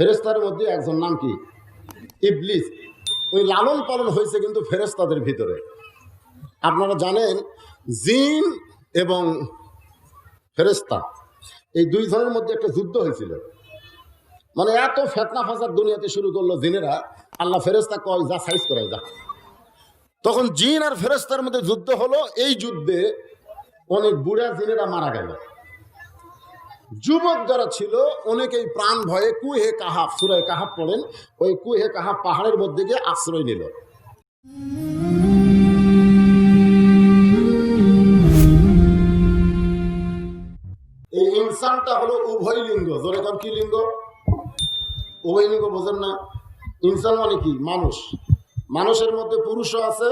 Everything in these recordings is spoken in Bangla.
ফেরেশতার মধ্যে একজন নাম কি? ইবলিস। ওই লালন পালন হয়েছে কিন্তু ফেরেশতাদের ভিতরে। আপনারা জানেন জিন এবং ফেরেশতা এই দুই ধরনের মধ্যে একটা যুদ্ধ হয়েছিল। মানে এত ফেতনা ফাসাদ দুনিয়াতে শুরু করলো জিনেরা, আল্লাহ ফেরেশতা কয় যা সাইজ করে যা। তখন জিন আর ফেরেশতার মধ্যে যুদ্ধ হলো। এই যুদ্ধে অনেক বুড়া জিনেরা মারা গেল। যুবক যারা ছিল অনেকেই প্রাণ ভয়ে কুহে কাহাফ, সূরা কাহাফ পড়েন, ওই কুহে কাহাফ পাহাড়ের মধ্যে গিয়ে আশ্রয় নিল। এই ইনসানটা হলো উভয় লিঙ্গ। জোরে কোন কি লিঙ্গ? উভয় লিঙ্গ বোঝেন না? ইনসান মানে কি? মানুষ। মানুষের মধ্যে পুরুষও আছে,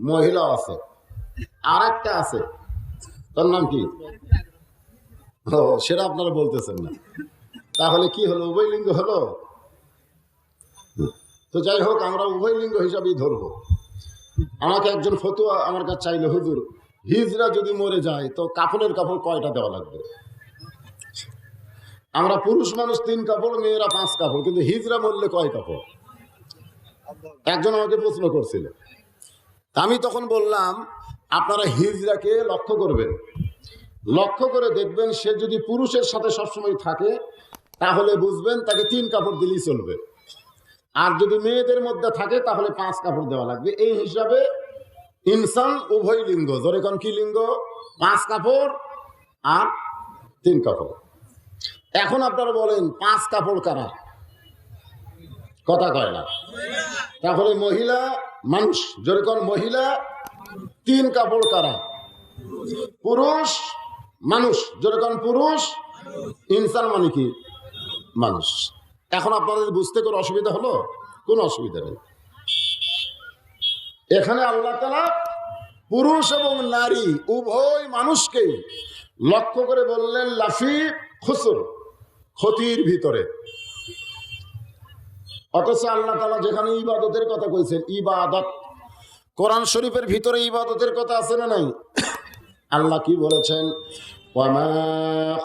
মহিলাও আছে, আর একটা আছে, তার নাম কি? ও, সেটা আপনারা বলতেছেন না। তাহলে কি হলো? উভয় লিঙ্গ হলো। তো যাই হোক, আমরা উভয় লিঙ্গ হিসাবেই ধরবো। আমাকে একজন ফতুয়া আমার কাছে চাইলো, হুজুর হিজরা যদি মরে যায় তো কাপড়ের কাপড় কয়টা দেওয়া লাগবে? আমরা পুরুষ মানুষ 3 কাপড়, মেয়েরা 5 কাপড়, কিন্তু হিজরা মরলে কয় কাপড়? একজন আমাকে প্রশ্ন করছিল। আমি তখন বললাম, আপনারা হিজরাকে লক্ষ্য করবেন, লক্ষ্য করে দেখবেন সে যদি পুরুষের সাথে সবসময় থাকে তাহলে বুঝবেন তাকে 3 কাপড় দিলেই চলবে। আর যদি মেয়েদের মধ্যে থাকে তাহলে 5 কাপড় দেওয়া লাগবে। এই হিসাবে ইনসান উভয় লিঙ্গ। জোরে কোন কি লিঙ্গ? 5 কাপড় আর 3 কাপড়। এখন আপনারা বলেন 5 কাপড় কারা? কথা কয় না। তাহলে মহিলা মানুষ। জোরে কোন মহিলা। 3 কাপড় কারা? পুরুষ মানুষ। জোরে কোন পুরুষ। ইনসান মানে কি? মানুষ। এখন আপনাদের বুঝতে কোনো অসুবিধা হলো? কোনো অসুবিধা নেই। এখানে আল্লাহ তাআলা পুরুষ এবং নারী উভয় মানুষকে লক্ষ্য করে বললেন লাফি খুসর, ক্ষতির ভিতরে। অথচ আল্লাহ তাআলা যেখানে ইবাদতের কথা কইছেন, ইবাদত, কোরআন শরীফের ভিতরে ইবাদতের কথা আছে না নাই? আল্লাহ কি বলেছেন? ওয়ামা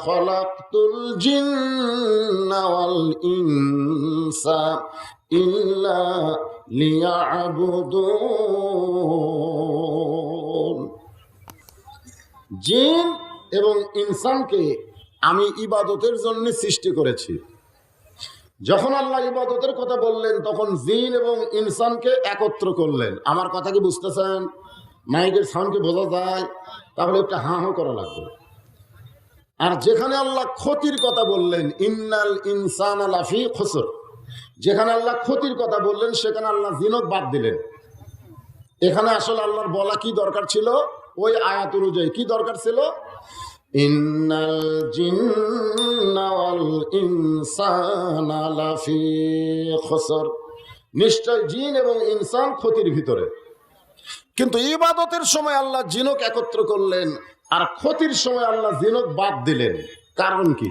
খালাকতুল জিন্না ওয়াল ইনসা ইল্লা লিয়াবুদুন। জিন এবং ইনসানকে আমি ইবাদতের জন্য সৃষ্টি করেছি। যখন আল্লাহ ইবাদতের কথা বললেন তখন জিন এবং ইনসানকে একত্র করলেন। আমার কথা কি বুঝতেছেন? মাইকের সাউন্ডকে বোঝা যায়? তাহলে একটা হাঁ হাঁ করা লাগবে। আর যেখানে আল্লাহ ক্ষতির কথা বললেন, ইন্নাল ইনসানা লাফি খুসর, যেখানে আল্লাহ ক্ষতির কথা বললেন সেখানে আল্লাহ জিনক বাদ দিলেন। এখানে আসলে আল্লাহর বলা কি দরকার ছিল? ওই আয়াত অনুযায়ী কি দরকার ছিল? ইন্নাল জিন্না ওয়াল ইনসানা লাফি খুসর, নিশ্চয় জিন এবং ইনসান ক্ষতির ভিতরে। কিন্তু ইবাদতের সময় আল্লাহ জিনক একত্র করলেন আর ক্ষতির সময় আল্লাহ জিনক বাদ দিলেন। কারণ কি?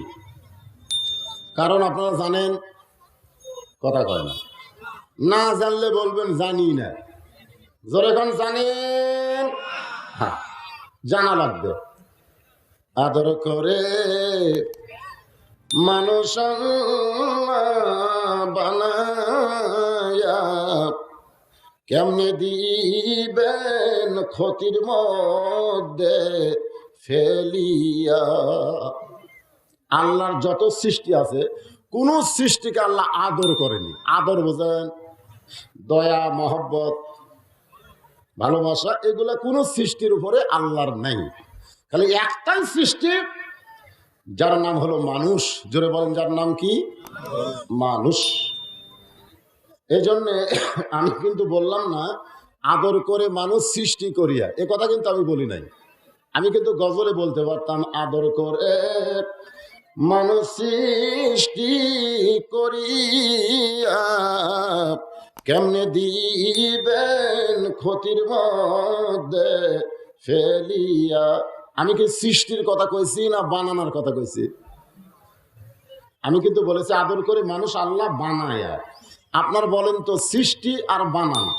কারণ আপনারা জানেন? কথা কয় না। না জানলে বলবেন জানি না। যখন জানেন, হ্যাঁ, জানা লাগবে। আদর করে মানুষ বানায়া কেমনে দিবেন ক্ষতির মধ্যে ফেলিয়া। আল্লাহর যত সৃষ্টি আছে কোন সৃষ্টিকে আল্লাহ আদর করেনি। আদর বোঝেন? দয়া, মহব্বত, ভালোবাসা, এগুলা কোন সৃষ্টির উপরে আল্লাহর নাই। খালি একটাই সৃষ্টি, যার নাম হলো মানুষ। জোরে বলেন, যার নাম কি? মানুষ। এই জন্যে আমি কিন্তু বললাম না আদর করে মানুষ সৃষ্টি করিয়া, এ কথা কিন্তু আমি বলি নাই। আমি কিন্তু গজলে বলতে পারতাম আদর করে মানুষ সৃষ্টি করিয়া কেমনে দিবেন ক্ষতির মধ্যে ফেলিয়া। আমি কি সৃষ্টির কথা কইছি না বানানোর কথা কইছি? আমি কিন্তু বলেছি আদর করে মানুষ আল্লাহ বানায়া। আপনার বলেন তো সৃষ্টি আর বানানো,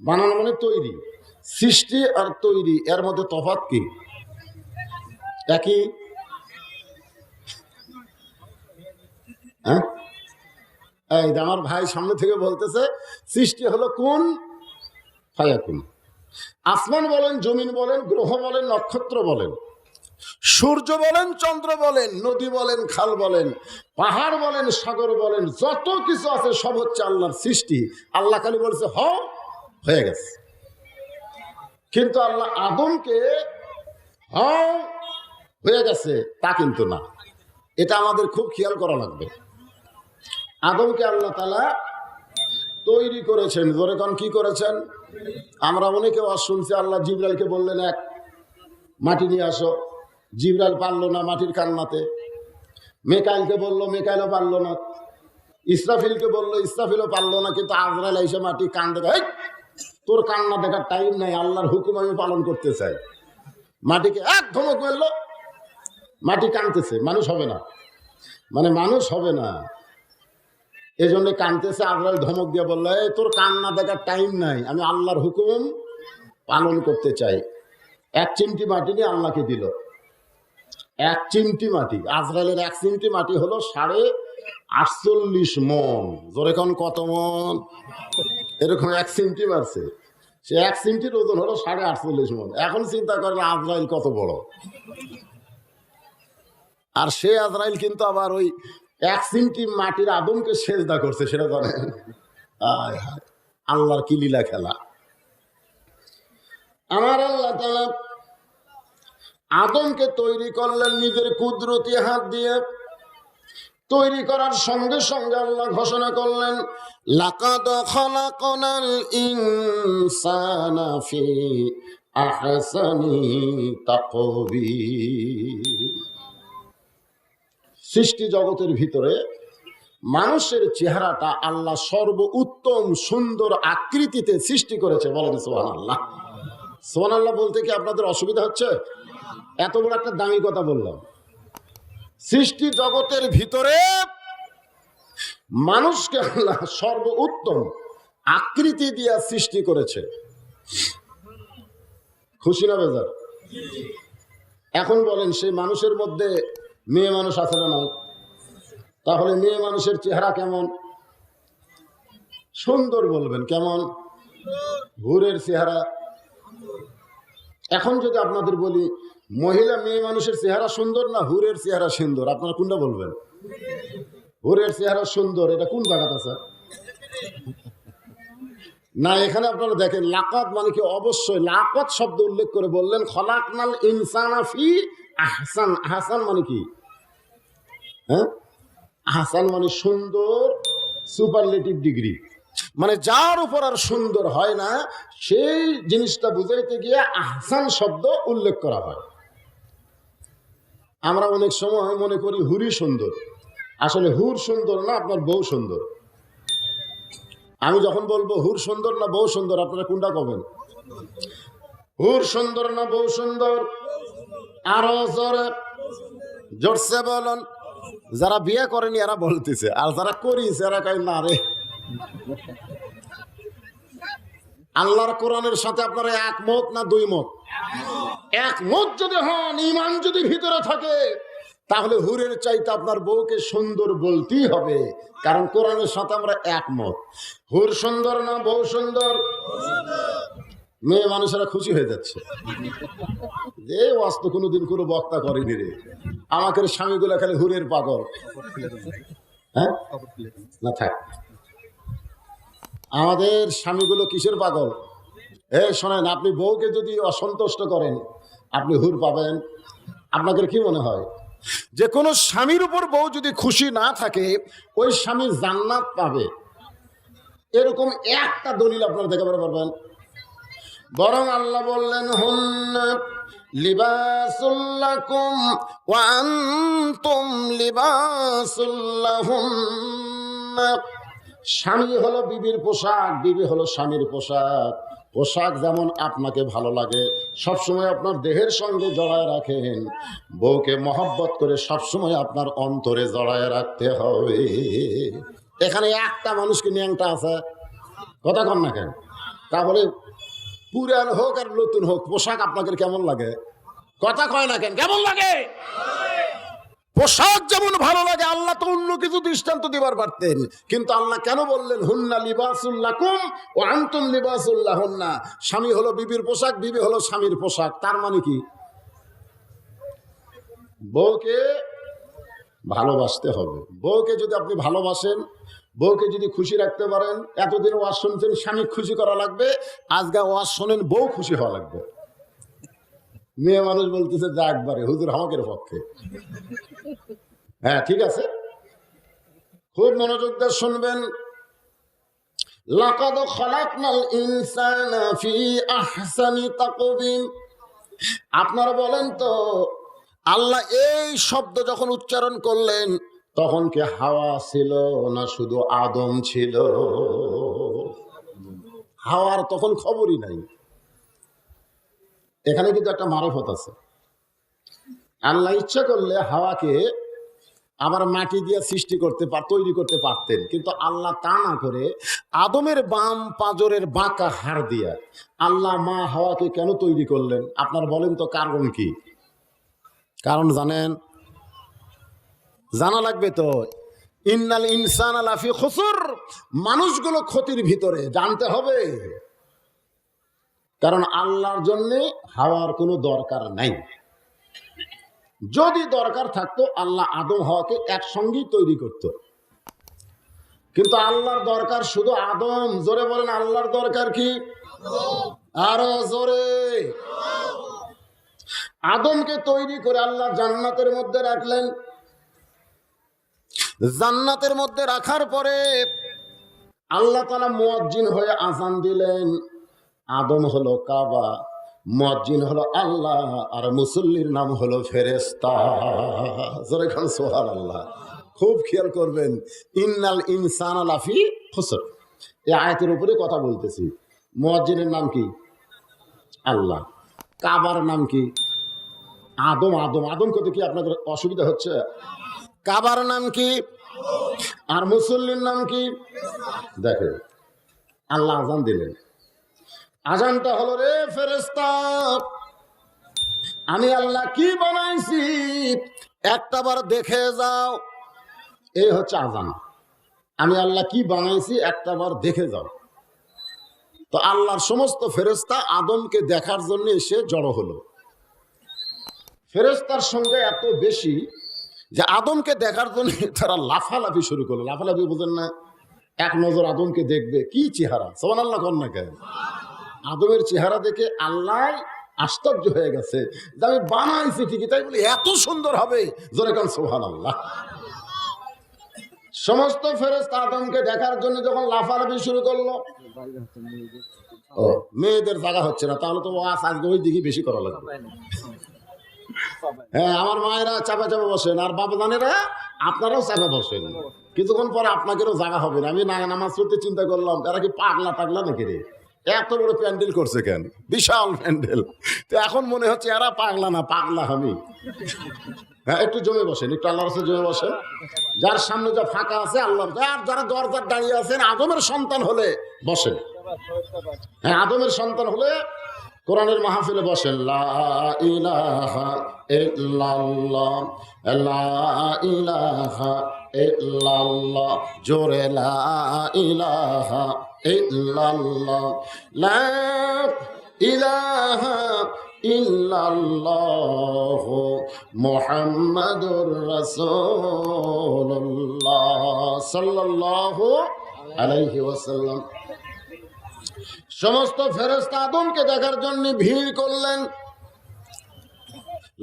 বানানো মানে তৈরি, সৃষ্টি আর তৈরি এর মধ্যে তফাৎ কি? একই? এই আমার ভাই সামনে থেকে বলতেছে সৃষ্টি হলো কোন ফায়াকুন। আসমান বলেন, জমিন বলেন, গ্রহ বলেন, নক্ষত্র বলেন, সূর্য বলেন, চন্দ্র বলেন, নদী বলেন, খাল বলেন, পাহাড় বলেন, সাগর বলেন, যত কিছু আছে সব হচ্ছে আল্লাহর সৃষ্টি। আল্লাহ খালি বলছে হয়ে গেছে। কিন্তু আল্লাহ আদমকে হয়ে গেছে তা কিন্তু না। এটা আমাদের খুব খেয়াল করা লাগবে। আদমকে আল্লাহ তাআলা তৈরি করেছেন। জোরে কোন কি করেছেন? আমরা অনেকে শুনছি আল্লাহ জিবরাইলকে বললেন এক মাটি নিয়ে আসো, জিবরাইল পারলো না মাটির কান্নাতে। মেকাইলকে বললো, মেকাইলও পারলো না। ইসরাফিলকে বললো, ইসরাফিলও পারলো না। কিন্তু আজরাইল এসে মাটি কান দেখে, তোর কান্না দেখার টাইম নাই, আল্লাহর হুকুম আমি পালন করতে চাই। মাটিকে এক ধমক মারলো, মাটি কাঁদতেছে। মানুষ হবে না, মানে মানুষ হবে না, এই জন্য কাঁদতেছে। আজরাইল ধমক দিয়ে বললো, এই তোর কান্না দেখার টাইম নাই, আমি আল্লাহর হুকুম পালন করতে চাই। এক চিমটি মাটি নিয়ে আল্লাহকে দিল। এক চিমটি মাটি, আজরাইলের এক চিমটি মাটি হলো 48 মন। জোরে কোন কত মন? এরকম এক চিমটি মারছে। সে এক চিমটির ওজন হলো 48 মন। এখন চিন্তা করেন আজরাইল কত বড়। আর সে আজরাইল কিন্তু আবার ওই এক চিমটি মাটির আদমকে সেজদা করছে, সেটা জানেন? আল্লাহর কি লীলা খেলা। আমার আল্লাহ তাআলা আদমকে তৈরি করলেন নিজের কুদরতি হাত দিয়ে। তৈরি করার সঙ্গে সঙ্গে আল্লাহ ঘোষণা করলেন, লাকাদ খালাকনাল ইনসানা ফি আহসানি তাকওয়িম। সৃষ্টি জগতের ভিতরে মানুষের চেহারাটা আল্লাহ সর্বোত্তম সুন্দর আকৃতিতে সৃষ্টি করেছে। বলেন সুবহানাল্লাহ। সুবহানাল্লাহ বলতে কি আপনাদের অসুবিধা হচ্ছে? এত বড় একটা দামি কথা বললাম। সৃষ্টি জগতের ভিতরে মানুষকে আল্লাহ সর্বোত্তম আকৃতি দিয়ে সৃষ্টি করেছে। খুশি না বেজার? এখন বলেন সেই মানুষের মধ্যে মেয়ে মানুষ আছে না নাই? তাহলে মেয়ে মানুষের চেহারা কেমন? সুন্দর বলবেন। কেমন? হুরের চেহারা। এখন যদি আপনাদের বলি মহিলা মেয়ে মানুষের চেহারা সুন্দর না হুরের চেহারা সুন্দর, আপনারা কোনটা বলবেন? হুরের চেহারা সুন্দর। এটা কোন জায়গাটা স্যার? না, এখানে আপনারা দেখেন লাকাত মানে কি, অবশ্যই লাকাত শব্দ উল্লেখ করে বললেন খলাকনাল ইনসানা ফি আহসান। আহসান মানে কি? হ্যাঁ, আহসান মানে সুন্দর, সুপারলেটিভ ডিগ্রি, মানে যার উপর আর সুন্দর হয় না সেই জিনিসটা বুঝাইতে গিয়ে আহসান শব্দ উল্লেখ করা হয়। আমরা অনেক সময় মনে করি হুরি সুন্দর, আসলে হুর সুন্দর না, আপনার বউ সুন্দর। আমি যখন বলবো হুর সুন্দর না বউ সুন্দর, আপনারা কোনটা কবেন? হুর সুন্দর না বউ সুন্দর? আরো জোরে জোরসে বলুন। যারা বিয়ে করেনি এরা বলতেছে, আর যারা করিছে এরা কয় না রে। আল্লাহর কোরআনের সাথে আপনারা একমত না দুই মত? একমত যদি হন, ঈমান যদি ভিতরে থাকে, তাহলে হুরের চাইতে আপনার বউকে সুন্দর বলতেই হবে, কারণ কোরআনের সাথে আমরা একমত। হুর সুন্দর না বউ সুন্দর? মেয়ে মানুষেরা খুশি হয়ে যাচ্ছে যে ওয়াজ তো কোনোদিন কোনো বক্তা করেনি রে, আমাকে স্বামীগুলা খালি হুরের পাগল। হ্যাঁ না থাক, আমাদের স্বামীগুলো কিসের পাগল? শোনেন, আপনি বউকে যদি অসন্তুষ্ট করেন আপনি হুর পাবেন। আপনাদের কি মনে হয় যে কোনো স্বামীর উপর বউ যদি খুশি না থাকে ওই স্বামী জান্নাত পাবে? এরকম একটা দলিল আপনারা দেখাতে পারবেন? বরং আল্লাহ বললেন হুন্না লিবাসুল লাকুম ওয়া আনতুম লিবাসুল লাহুন্না। স্বামী হলো বিবির পোশাক, বিবি হলো স্বামীর পোশাক। পোশাক যেমন আপনাকে ভালো লাগে, সবসময় আপনার দেহের সঙ্গে জড়ায় রাখেন, বউকে মহব্বত করে সবসময় আপনার অন্তরে জড়ায় রাখতে হবে। এখানে একটা মানুষকে ন্যাংটা আছে, কথা কন না কেন? তাহলে পুরান হোক আর নতুন হোক পোশাক আপনাদের কেমন লাগে? কথা কয় না কেন? কেমন লাগে? পোশাক যেমন ভালো লাগে, আল্লাহ তো অন্য কিছু দৃষ্টান্ত দিবার পারতেন, কিন্তু আল্লাহ কেন বললেন হুন্না লিবাসুল লাকুম ওয়া আনতুম লিবাসুল লাহুন্না? স্বামী হলো বিবির পোশাক, বিবি হলো স্বামীর পোশাক। তার মানে কি? বউকে ভালোবাসতে হবে। বউকে যদি আপনি ভালোবাসেন, বউকে যদি খুশি রাখতে পারেন, এতদিন ওয়াজ শুনছেন স্বামী খুশি করা লাগবে, আজকে ওয়াজ শোনেন বউ খুশি হওয়া লাগবে। মেয়ে মানুষ বলতেছে যা একবারে হুজুর হকের পক্ষে। হ্যাঁ ঠিক আছে, খুব মনোযোগ দিয়ে শুনবেন। লাকাদ খালাকনাল ইনসানা ফি আহসানি তাকওয়িম। আপনারা বলেন তো, আল্লাহ এই শব্দ যখন উচ্চারণ করলেন তখন কি হাওয়া ছিল না শুধু আদম ছিল? হাওয়ার তখন খবরই নাই। এখানে কিন্তু একটা মারফত আছে। আল্লাহ ইচ্ছা করলে হাওয়াকে আবার মাটি দিয়ে সৃষ্টি করতে তৈরি করতে পারতেন, কিন্তু আল্লাহ তা না করে আদমের বাম পাঁজরের বাঁকা হাড় দিয়া আল্লাহ মা হাওয়াকে কেন তৈরি করলেন? আপনার বলেন তো কারণ কি? কারণ জানেন? জানা লাগবে তো। ইন্নাল ইনসানা লাফি খুসর, মানুষগুলো ক্ষতির ভিতরে, জানতে হবে। কারণ আল্লাহর জন্য হাওয়ার কোনো দরকার নাই। যদি দরকার থাকতো আল্লাহ আদম হাওয়াকে একসঙ্গেই তৈরি করত, কিন্তু আল্লাহর দরকার শুধু আদম। জোরে বলেন আল্লাহর দরকার কি? আরো জোরে। আদমকে তৈরি করে আল্লাহ জান্নাতের মধ্যে রাখলেন। জান্নাতের মধ্যে রাখার পরে আল্লাহ তাআলা মুয়াজ্জিন হয়ে আযান দিলেন। আদম হলো কাবা, মুয়াজ্জিন হলো আল্লাহ, আর মুসল্লির নাম হলো ফেরেশতা। জোরে খান সুবহানাল্লাহ। খুব খেয়াল করবেন, ইন্নাল ইনসানা লাফি খুসর, এই আয়াতের উপরে কথা বলতেছি। মুয়াজ্জিনের নাম কি? আল্লাহ। কাবার নাম কি? আদম। আদম কত কি আপনাদের অসুবিধা হচ্ছে? কাবার নাম কি? আর মুসল্লির নাম কি? দেখেন, আল্লাহ আযান দিলেন। আযানটা হলো, রে ফেরেশতা, আমি আল্লাহ কি বানাইছি একটাবার দেখে যাও। এই হচ্ছে আযান। আমি আল্লাহ কি বানাইছি একটাবার দেখে যাও। তো আল্লাহর সমস্ত ফেরেশতা আদমকে দেখার জন্য এসে জড়ো হলো। ফেরেশতার সঙ্গে এত বেশি যে আদমকে দেখার জন্য তারা লাফালাফি শুরু করলো। লাফালাফি বোঝেন না? এক নজর আদমকে দেখবে, কি চেহারা! সুবহানাল্লাহ কোন না কেন? আদমের চেহারা দেখে আল্লাহ আশ্চর্য হয়ে গেছে যে আমি বানাইছি ঠিকই, তাই বলে এত সুন্দর হবে? জোরে কান সুবহানাল্লাহ। সমস্ত ফেরেশতা আদমকে দেখার জন্য যখন লাফালাফি শুরু করলো, ও মেয়েদের জায়গা হচ্ছে না, তাহলে তো আজকে ওই দিকে বেশি করা লাগবে। হ্যাঁ, আমার মায়েরা চাপা চাপা বসেন, আর বাবা জানেরা আপনারাও চাপা বসেন। কিছুক্ষণ পরে আপনাদেরও জায়গা হবে না। আমি নামাজ পড়তে চিন্তা করলাম, এরা কি পাগলা টাগলা নাকি রে? এত বড় প্যান্ডেল করছে কেন? বিশাল প্যান্ডেল। তো এখন মনে হচ্ছে এরা পাগলা না, পাগলা আমি। হ্যাঁ, একটু জমে বসেন, একটু আল্লাহর কাছে জমে বসেন। যার সামনে যা ফাঁকা আছে আল্লাহ, যারা দরজার দাঁড়িয়ে আছেন আদমের সন্তান হলে বসেন। হ্যাঁ, আদমের সন্তান হলে কোরআনের মাহফিলে বসেন। লা ইলাহা ইল্লাল্লাহ, লা ইলাহা ইল্লাল্লাহ, জোরে লা ইলাহা ইল্লাল্লাহ, লা ইলাহা ইল্লাল্লাহ মুহাম্মাদুর রাসূলুল্লাহ সাল্লাল্লাহু আলাইহি ওয়াসাল্লাম। সমস্ত ফেরেশতা আদমকে দেখার জন্য ভিড় করলেন,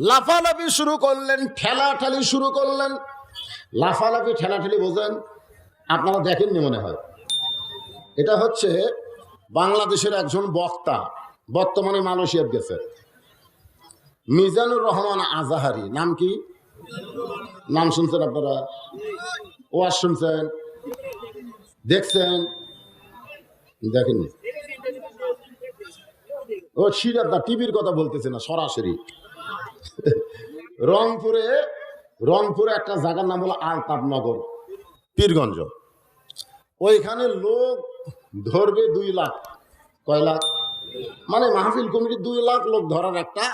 লাফালাফি শুরু করলেন, ঠেলাঠালি শুরু করলেন। লাফালাফি ঠেলাঠালি বোঝেন? আপনারা দেখেননি মনে হয়। এটা হচ্ছে বাংলাদেশের একজন বক্তা, বর্তমানে মালয়েশিয়ার গেছে, মিজানুর রহমান আজাহারি। নাম কি? নাম শুনছেন আপনারা? ওয়াজ শুনছেন, দেখছেন? দেখেননি? ও সিরাত না, টিভির কথা বলতেছে না, সরাসরি। রংপুরে একটা জায়গার নাম হলো আলতাবনগর, পীরগঞ্জ। ওইখানে লোক ধরবে 2 লাখ। কয় লাখ? মানে মাহফিল কমিটি 2 লাখ লোক ধরার একটা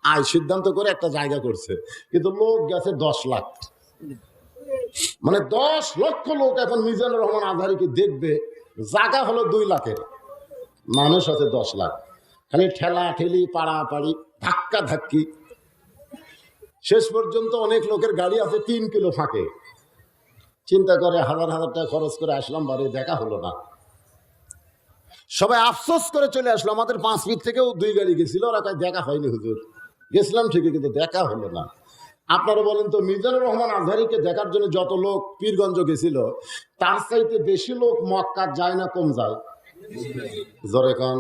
আয় সিদ্ধান্ত করে একটা জায়গা করছে, কিন্তু লোক গেছে 10 লাখ, মানে 10 লক্ষ লোক এখন মিজানুর রহমান আজহারীকে দেখবে, জায়গা হলো 2 লাখের, মানুষ আছে 10 লাখ, খালি ঠেলা ঠেলি পাড়াপাড়ি ধাক্কা ধাক্কি, শেষ পর্যন্ত অনেক লোকের গাড়ি আছে 3 কিলো ফাঁকে। চিন্তা করে হাজার হাজার টাকা খরচ করে আসলাম, বাড়ি দেখা হলো না। সবাই আফসোস করে চলে আসলো। আমাদের 5 ফিট থেকেও 2 গাড়ি গেছিল, ওরা কয় দেখা হয়নি হুজুর, গেছিলাম ঠিকই কিন্তু দেখা হলো না। আপনারা বলেন তো, মিজানুর রহমান আজহারীকে দেখার জন্য যত লোক পীরগঞ্জ গেছিল, তার চাইতে বেশি লোক মক্কা যায় না কম যায়? জোরে কোন।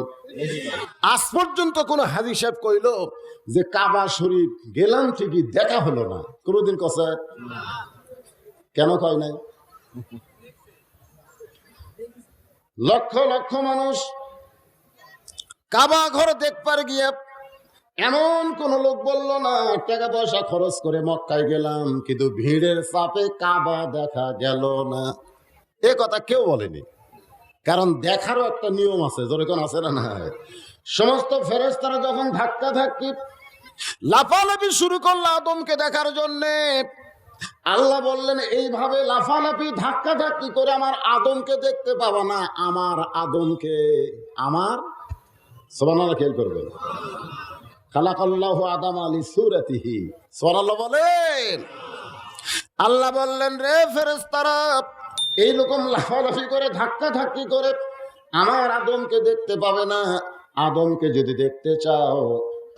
আজ পর্যন্ত কোন হাজী সাহেব কইল যে কাবা শরীফ গেলাম ঠিকই দেখা হলো না? কোনদিন কছে? কেন কয় নাই? লক্ষ লক্ষ মানুষ কাবা ঘর দেখবার গিয়ে এমন কোন লোক বলল না টাকা পয়সা খরচ করে মক্কায় গেলাম, কিন্তু ভিড়ের চাপে কাবা দেখা গেল না। এ কথা কেউ বলেনি, কারণ দেখারও একটা নিয়ম আছে। যেরকম আছে না না, সমস্ত ফেরেশতারা যখন ধাক্কা ধাক্কি লাফালাফি শুরু করলো আদমকে দেখার জন্য, আল্লাহ বললেন এইভাবে লাফালাফি ধাক্কা ধাক্কি করে আমার আদমকে দেখতে পাবা না। আমার আদমকে, আমার সুবহানাল্লাহ, খেয়াল করবেন, খালাকাল্লাহু আদম আলী সূরাতিহি, সুবহানাল্লাহ বলেন। আল্লাহ বললেন রে ফেরেশতারা, এইরকম লাফালাফি করে ধাক্কা ধাক্কি করে আমার আদমকে দেখতে পাবে না। আদমকে যদি দেখতে চাও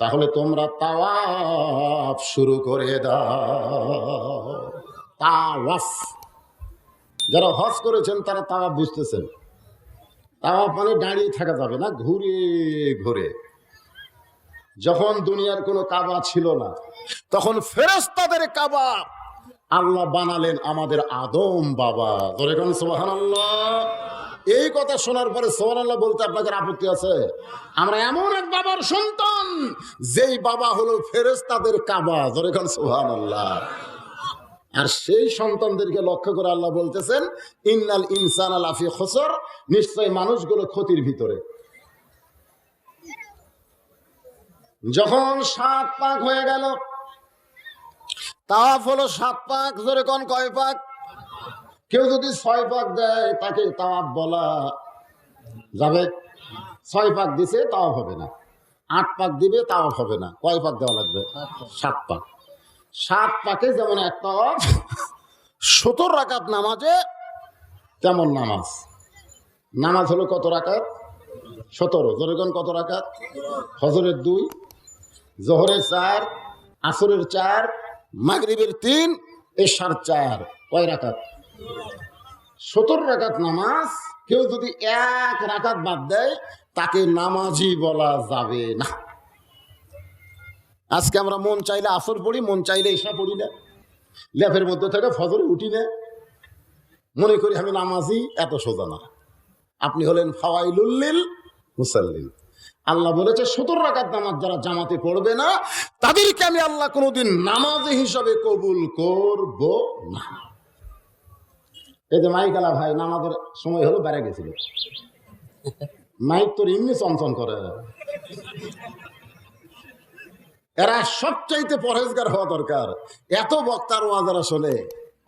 তাহলে তোমরা তাওয়াফ শুরু করে দাও। তাওয়াফ, যারা হজ করেছেন তারা তাওয়াফ বুঝতেছেন। তাওয়াফ মানে দাঁড়িয়ে থাকা যাবে না, ঘুরে ঘুরে। যখন দুনিয়ার কোনো কাবা ছিল না, তখন ফেরেশতাদের কাবা আল্লাহ বানালেন আমাদের আদম বাবা। ধরে কোন সুবহানাল্লাহ। এই কথা শোনার পরে সুবহানাল্লাহ বলতে আপনাদের আপত্তি আছে? আমরা এমন এক বাবার সন্তান, যেই বাবা হলো ফেরেশতাদের কাবা। ধরে কোন সুবহানাল্লাহ। আর সেই সন্তানদেরকে লক্ষ্য করে আল্লাহ বলতেছেন ইন্নাল ইনসানা লাফি খুসর, নিশ্চয় মানুষগুলো ক্ষতির ভিতরে। যখন 7 পাক হয়ে গেল, তাওয়াফ হলো 7 পাক। জোরে কোন কয় পাক? কেউ যদি 6 পাক দেয় তাকে তাওয়াফ বলা যাবে? 6 পাক দিছে তাওয়াফ হবে না, 8 পাক দিবে তাওয়াফ হবে না। কয় পাক দেওয়া লাগবে? 7 পাক। 7 পাকে যেমন এক তাওয়াফ, 70 রাকাত নামাজে তেমন নামাজ। নামাজ হলো কত রাকাত? 17। জোরে কোন কত রাকাত? ফজরের 2, জোহরের 4, আসরের 4, মাগরিবের 3, এশার 4। কয় রাকাত? 70 রাকাত নামাজ। কেউ যদি 1 রাকাত বাদ দেয় তাকে নামাজি বলা যাবে না। আজকে আমরা মন চাইলে আসর পড়ি, মন চাইলে এশা পড়ি না, ল্যাপের মধ্যে থেকে ফজরে উঠি না, মনে করি আমি নামাজি। এত সোজা না। আপনি হলেন ফাওয়াইলুল লিল মুসাল্লিন। আল্লাহ বলেছে 70 রাকাত নামাজ যারা জামাতে পড়বে না তাদেরকে আমি আল্লাহ কোনোদিন নামাজি হিসাবে কবুল করব না। এই যে মাইকালা ভাই নামাজের সময় হলো বেড়ে গেছিল, মাইক তোর এমনি চঞ্চন করে। এরা সবচাইতে পরহেজগার হওয়া দরকার। এত বক্তার ওয়াজ এরা শোনে,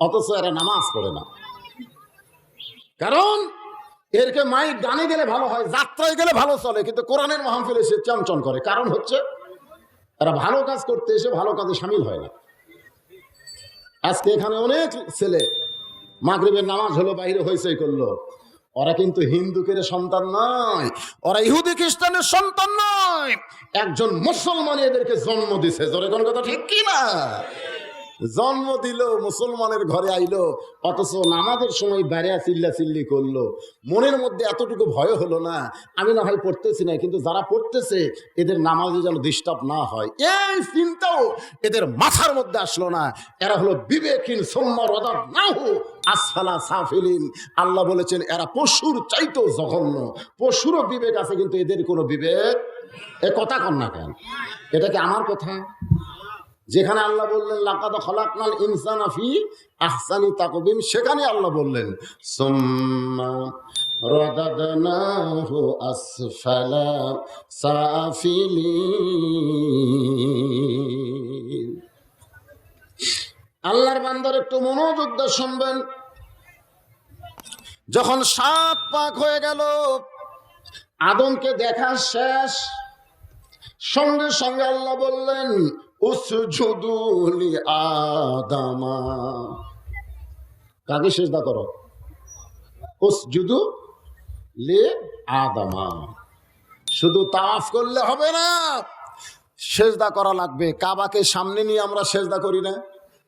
অথচ এরা নামাজ পড়ে না। কারণ এরকে মাইক গানে গেলে ভালো হয়, যাত্রায় গেলে ভালো চলে, কিন্তু কোরআনের মাহফিলে সে চঞ্চন করে। কারণ হচ্ছে এরা ভালো কাজ করতে এসে ভালো কাজে সামিল হয় না। আজকে এখানে অনেক ছেলে মাগরিবের নামাজ হলো বাইরে হইচই করলো, ওরা কিন্তু হিন্দুকের সন্তান নয়, ওরা ইহুদি খ্রিস্টানের সন্তান নয়, একজন মুসলমান এদেরকে জন্ম দিছে। জোরে কোন কথা ঠিক কি না? জন্ম দিল, মুসলমানের ঘরে আইলো, অথচ নামাজের সময় বেড়া চিল্লা চিল্লি করলো। মনের মধ্যে এতটুকু ভয় হলো না, আমি না হয় পড়তেছি না, কিন্তু যারা পড়তেছে এদের নামাজে যেন ডিস্টার্ব না হয়, এই চিন্তাও এদের মাথার মধ্যে আসলো না। এরা হলো বিবেকহীন, সুম্মা রাদাদনাহু আসফালা সাফিলিন। আল্লাহ বলেছেন এরা পশুর চাইতেও জঘন্য। পশুরও বিবেক আছে, কিন্তু এদের কোনো বিবেক। এ কথা কন না কেন? এটা কি আমার কথা? যেখানে আল্লাহ বললেন লাকাদ খালাকনাল ইনসানা ফি আহসানি তাকওয়িম, সেখানে আল্লাহ বললেন সুম্মা রাদাদনাহু আসফালা সাফিলিন। আল্লাহর বান্দার একটু মনোযোগ দিয়ে শুনবেন। যখন 7 পাক হয়ে গেল, আদমকে দেখা শেষ, সঙ্গে সঙ্গে আল্লাহ বললেন উসজুদু লি আদামা। কাকে সিজদা করো? উসজুদু লি আদামা। শুধু তাওয়াফ করলে হবে না, সিজদা করা লাগবে। কাবাকে সামনে নিয়ে আমরা সিজদা করি না?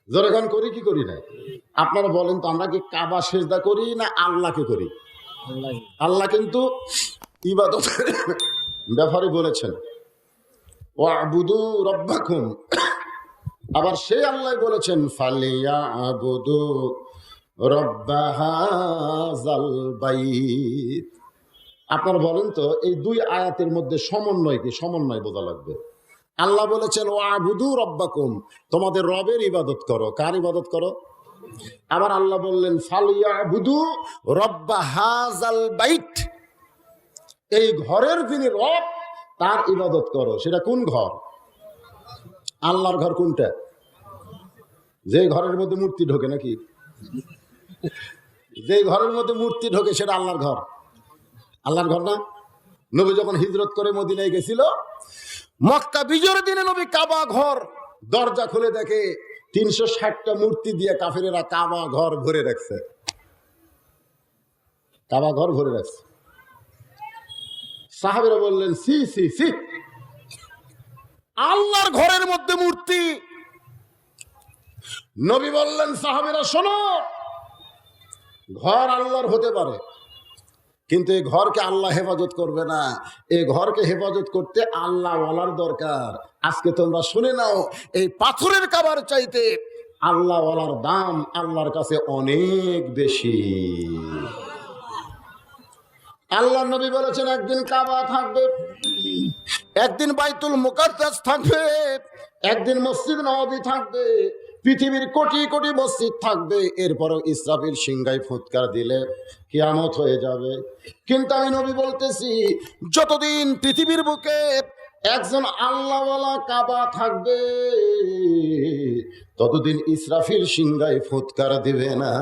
যখন করি কি করি না? আপনারা বলেন তো, আমরা কি কাবা সিজদা করি না আল্লাহকে করি? আল্লাহ কিন্তু ইবাদতের ব্যাপারে বলেছেন ওয়াবুদু রাব্বাকুম, আবার সেই আল্লাহ বলেছেন ফালিয়াবুদু রাব্বা হাযাল বাইত। আপনারা বলেন তো, এই দুই আয়াতের মধ্যে সমন্বয় কি? সমন্বয় বোঝা লাগবে। আল্লাহ বলেছেন ওয়াবুদু রাব্বাকুম, তোমাদের রবের ইবাদত করো। কার ইবাদত করো? আবার আল্লাহ বললেন ফালিয়াবুদু রাব্বা হাযাল বাইত, এই ঘরের যিনি রব তার ইবাদত করো। সেটা কোন ঘর? আল্লাহর ঘর কোনটা? যে ঘরের মধ্যে মূর্তি ঢোকে নাকি? যে ঘরের মধ্যে মূর্তি ঢোকে সেটা আল্লাহর ঘর? আল্লাহর ঘর না? নবী যখন হিজরত করে মদিনায় গেছিল, মক্কা বিজয়ের দিনে নবী কাবা ঘর দরজা খুলে দেখে 360টা মূর্তি দিয়ে কাফেরেরা কাবা ঘর ভরে রাখছে। কাবা ঘর ভরে রাখছে। সাহাবীরা বললেন সি সি সি, আল্লাহর ঘরের মধ্যে মূর্তি। নবী বললেন সাহাবীরা শোনো, ঘর আল্লাহর হতে পারে, কিন্তু এই ঘরকে আল্লাহ হেফাজত করবে না। এই ঘরকে হেফাজত করতে আল্লাহ ওয়ালার দরকার। আজকে তোমরা শুনে নাও, এই পাথরের কাবার চাইতে আল্লাহ ওয়ালার দাম আল্লাহর কাছে অনেক বেশি। আল্লাহ নবী বলেছেন একদিন কাবা থাকবে, একদিন বাইতুল মুকাদ্দাস থাকবে, একদিন মসজিদ নববী থাকবে, পৃথিবীর কোটি কোটি মসজিদ থাকবে। এরপরও ইসরাফিল সিংহায় ফুৎকার দিলে কিয়ামত হয়ে যাবে। কিন্তু আমি নবী বলতেছি, যতদিন পৃথিবীর বুকে একজন আল্লাহওয়ালা কাবা থাকবে, ততদিন ইসরাফিল সিংহায় ফুৎকার দিবে না।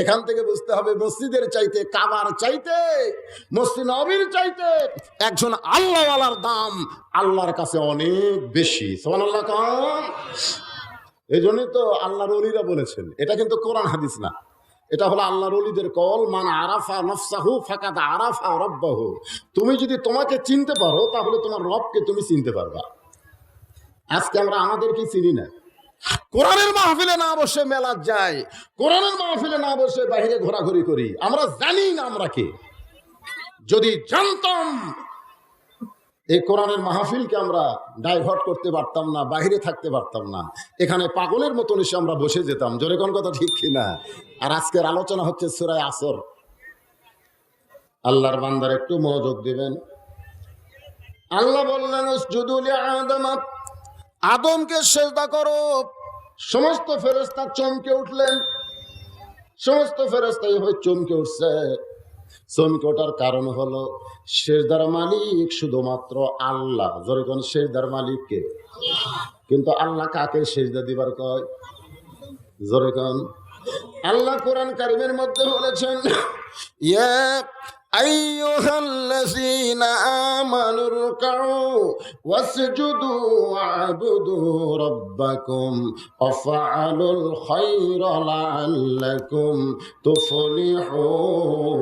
এখান থেকে বুঝতে হবে, মসজিদের চাইতে, কাবার চাইতে, মসজিদ নববীর চাইতে একজন আল্লাহওয়ালার দাম আল্লাহর কাছে অনেক বেশি। সুবহানাল্লাহ। এই জন্যই তো আল্লাহর ওলিরা বলেছেন, এটা কিন্তু কোরআন হাদিস না, এটা হলো আল্লাহর ওলিদের কল। মান আরাফা নফসাহু ফাকাদ আরাফা রাব্বাহু। তুমি যদি তোমাকে চিনতে পারো, তাহলে তোমার রবকে তুমি চিনতে পারবা। আজকে আমরা আমাদেরকে চিনি না। কোরআনের মাহফিলে না বসে মেলাত যাই, কোরআনের মাহফিলে না বসে বাইরে ঘোরাঘুরি করি। আমরা জানি না আমরা কে। যদি জানতাম, এই কোরআনের মাহফিলকে আমরা ডাইভার্ট করতে পারতাম না, বাইরে থাকতে পারতাম না, এখানে পাগলের মতন এসে আমরা বসে যেতাম। জোরে কোন কথা ঠিক কিনা? আর আজকের আলোচনা হচ্ছে সূরা আসর। আল্লাহর বান্দার একটু মনোযোগ দিবেন। আল্লাহ বললেন উসজুদু লি আদম, আদমকে সিজদা করো। সমস্ত ফেরেশতা চমকে উঠলেন। সমস্ত ফেরেশতা এইভাবে চমকে উঠছে। চমকে ওঠার কারণ হলো, সিজদার মালিক শুধুমাত্র আল্লাহ। জোরে কোন সিজদার মালিককে? কিন্তু আল্লাহ কাকে সিজদা দিবার কয়? জোরে কোন? আল্লাহ কোরআন কারীমের মধ্যে বলেছেন ইয়া আইয়ুহাল্লাযীনা আমানু রুকউ ওয়াসজুদু ওয়া'বুদু রাব্বাকুম ওয়াফআলুল খায়রা লাআল্লাকুম তুফলিহুন।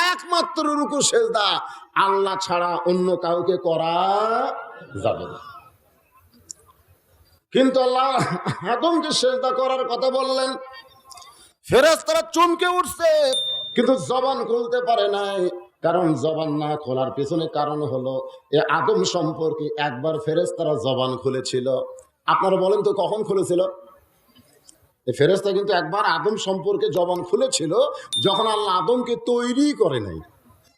একমাত্র রুকু সিজদা আল্লাহ ছাড়া অন্য কাউকে করা যাবে না। কিন্তু আল্লাহ আদমকে সিজদা করার কথা বললেন। ফেরেশতারা চমকে উঠছে, কিন্তু জবান খুলতে পারে নাই। কারণ জবান না খোলার পেছনে কারণ হলো, এ আদম সম্পর্কে একবার ফেরেশতারা জবান খুলেছিল। আপনারা বলেন তো কখন খুলেছিল? এই ফেরেশতা কিন্তু একবার আদম সম্পর্কে জবান খুলেছিল, যখন আল্লাহ আদমকে তৈরি করে নাই।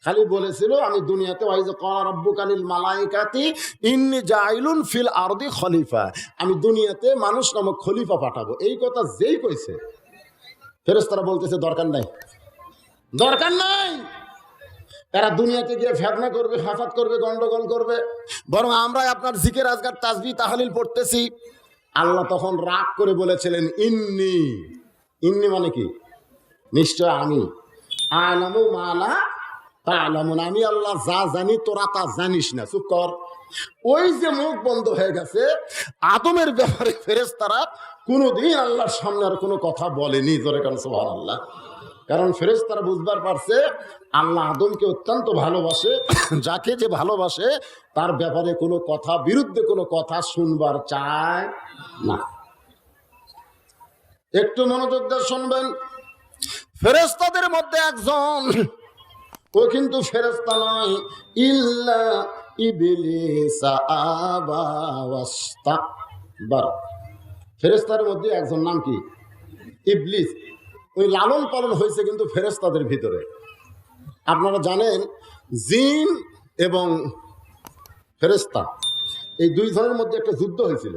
খালি বলেছিল আমি দুনিয়াতে ওয়াইজ ক্বালা রাব্বুকা লিল মালাইকাতি ইন্নী জাইলুন ফিল আরদি খলিফা, আমি দুনিয়াতে মানুষ নামক খলিফা পাঠাবো। এই কথা যেই কইছে, ফেরেশতারা বলতেছে দরকার নাই, দরকার নাই। এরা দুনিয়াতে গিয়ে ফেতনা করবে, ফাসাদ করবে, গন্ডগোল করবে, বরং আমরা আপনার জিকির আজকার তাসবিহ তাহলিল পড়তেছি। আল্লাহ তখন রাগ করে বলেছিলেন ইন্নি, ইন্নি মানে কি? নিশ্চয় আমি, আলামু মালা তা'লামুন, আমি আল্লাহ যা জানি তোরা তা জানিস না, চুপ কর। ওই যে মুখ বন্ধ হয়ে গেছে, আদমের ব্যাপারে ফেরেশতারা কোনোদিন আল্লাহর সামনে আর কোনো কথা বলেনি। জোরে কারণ সুবহানাল্লাহ। কারণ ফেরেশতারা বুঝবার পারছে আল্লাহ আদমকে অত্যন্ত ভালোবাসে, যাকে যে ভালোবাসে তার ব্যাপারে কোনো কথা, বিরুদ্ধে কোনো কথা শুনবার চায় না। একটু মনোযোগ দিয়ে শুনবেন। ফেরেশতাদের মধ্যে একজন, ও কিন্তু ফেরেশতা নয়, ইল্লা ইবলিস আবা ওয়াস্তাকবার। ফেরেশতার মধ্যে একজন নাম কি? ইবলিস। ওই লালন পালন হয়েছে কিন্তু ফেরেশতাদের ভিতরে। আপনারা জানেন জিন এবং ফেরেশতা এই দুই জনের মধ্যে একটা যুদ্ধ হয়েছিল।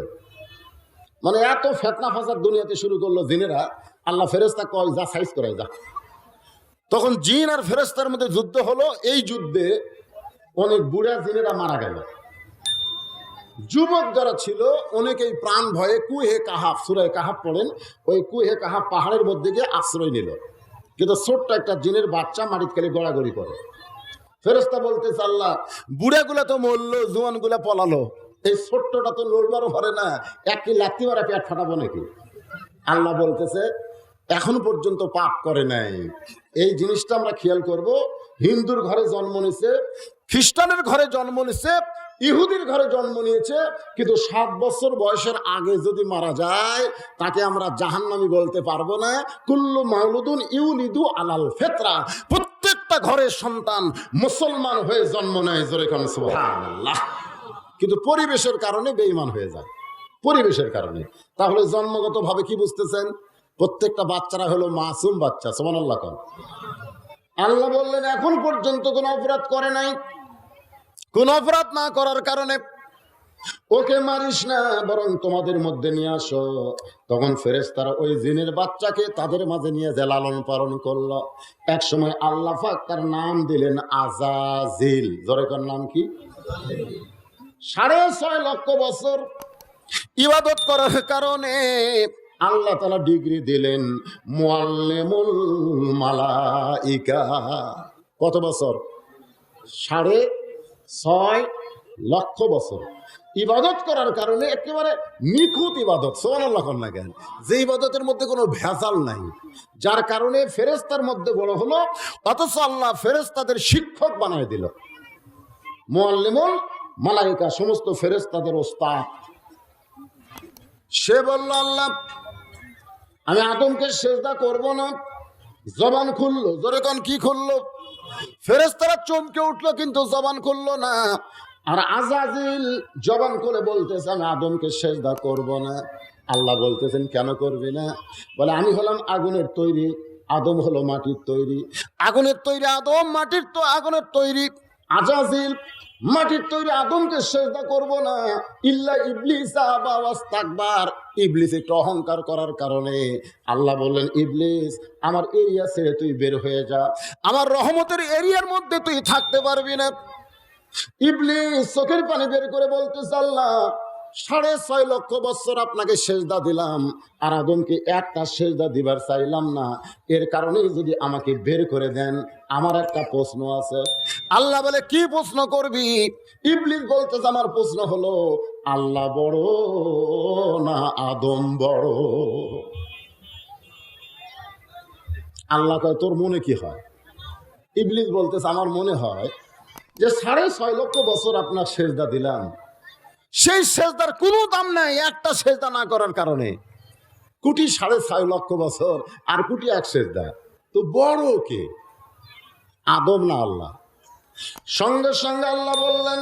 মানে এত ফেতনা ফাসাদ দুনিয়াতে শুরু করলো জিনেরা, আল্লাহ ফেরেশতা কয় যা সাইজ করায় যা। তখন জিন আর ফেরেশতার মধ্যে যুদ্ধ হলো। এই যুদ্ধে অনেক বুড়া জিনেরা মারা গেল। যুবক যারা ছিল অনেকেই প্রাণ ভয়ে কুহে কাহাফ, সূরা কাহাফ পড়েন, ওই কুহে কাহাফ পাহাড়ের মধ্যে গিয়ে আশ্রয় নিল। কিন্তু ছোট্ট একটা জিনের বাচ্চা মাটিতে খালি গড়াগড়ি করে। ফেরেশতা বলতেছে আল্লাহ বুড়াগুলা তো মরলো, জোয়ানগুলা পলালো, এই ছোট্টটা তো লড়বারও পারে না, একই লাথি মারা পেট ফাটাবো নাকি? আল্লাহ বলতেছে এখন পর্যন্ত পাপ করে নাই। এই জিনিসটা আমরা খেয়াল করব। হিন্দুর ঘরে জন্ম নিছে, খ্রিস্টানের ঘরে জন্ম নিছে, ইহুদির ঘরে জন্ম নিয়েছে, কিন্তু 7 বছর বয়সের আগে যদি মারা যায় তাকে আমরা জাহান্নামী বলতে পারবো না। কুল্লু মাউলুদুন ইউলিদু আলাল ফিতরা, প্রত্যেকটা ঘরের সন্তান মুসলমান হয়ে জন্ম নেয়। জোরে কান সুবহানাল্লাহ। কিন্তু পরিবেশের কারণে বেঈমান হয়ে যায়, পরিবেশের কারণে। তাহলে জন্মগতভাবে কি বুঝতেছেন? প্রত্যেকটা বাচ্চারা হলো মাসুম বাচ্চা। সুবহানাল্লাহ। আল্লাহ বললেন এখন পর্যন্ত কোনো অপরাধ করে নাই, কোন অপরাধ না করার কারণে ওকে মারিস না, বরং তোমাদের মধ্যে নিয়ে আসো। তখন ফেরেশতারা ওই জিনের বাচ্চাকে তাদের মাঝে নিয়ে যে লালন পালন করলো। এক সময় আল্লাহ পাক তার নাম দিলেন আযাজিল। জোরে কর নাম কি? 6.5 লক্ষ বছর ইবাদত করার কারণে আল্লাহ তাআলা ডিগ্রি দিলেন মুআল্লিমুল মালাইকা। কত বছর? 6.5 লক্ষ বছর ইবাদত করার কারণে একেবারে নিখুঁত ইবাদত। সুবহানাল্লাহ না কেন? যে ইবাদতের মধ্যে কোনো ভেজাল নাই, যার কারণে ফেরেশতার মধ্যে বড় হলো, অথচ আল্লাহ ফেরেশতাদের শিক্ষক বানায় দিল। মুআল্লিমুল মালাইকা, সমস্ত ফেরেশতাদের ওস্তাদ। সে বলল আল্লাহ আমি আদমকে সিজদা করব না। জবান খুললো। জোরে কোন কি খুললো? ফেরেশতারা চমকে উঠলো কিন্তু জবান খুললো না। আর আযাজিল জবান খুলে বলতেছে আমি আদমকে সিজদা করব না। আল্লাহ বলতেছেন কেন করবি না? বলে আমি হলাম আগুনের তৈরি, আদম হলো মাটির তৈরি। আগুনের তৈরি আদম, মাটির তো আগুনের তৈরি আযাজিল। মাটির তৈরি আদমকে সিজদা করব না। ইল্লা ইবলিস আবা ওয়াস্তাকবার, ইবলিস একটু অহংকার করার কারণে আল্লাহ বললেন ইবলিস আমার এরিয়া ছেড়ে তুই বের হয়ে যা, আমার রহমতের এরিয়ার মধ্যে তুই থাকতে পারবি না। ইবলিস চোখের পানি বের করে বলতেছে আল্লাহ 6.5 লক্ষ বছর আপনাকে সিজদা দিলাম, আর আদমকে একটা সিজদা দিবার চাইলাম না। এর কারণেই যদি আমাকে বের করে দেন, আমার একটা প্রশ্ন আছে। আল্লাহ বলে কি প্রশ্ন করবি? ইবলিস বলতেছে আমার প্রশ্ন হলো আল্লাহ বড় না আদম বড়? আল্লাহ কয় তোর মনে কি হয়? ইবলিস বলতেছে আমার মনে হয় যে 6.5 লক্ষ বছর আপনার সিজদা দিলাম, সেই সেজদার কোনো দাম নাই একটা সেজদা না করার কারণে। কোটি 6.5 লক্ষ বছর আর কোটি এক সেজদা, তো বড় কে, আদম না আল্লাহ? সঙ্গে সঙ্গে আল্লাহ বললেন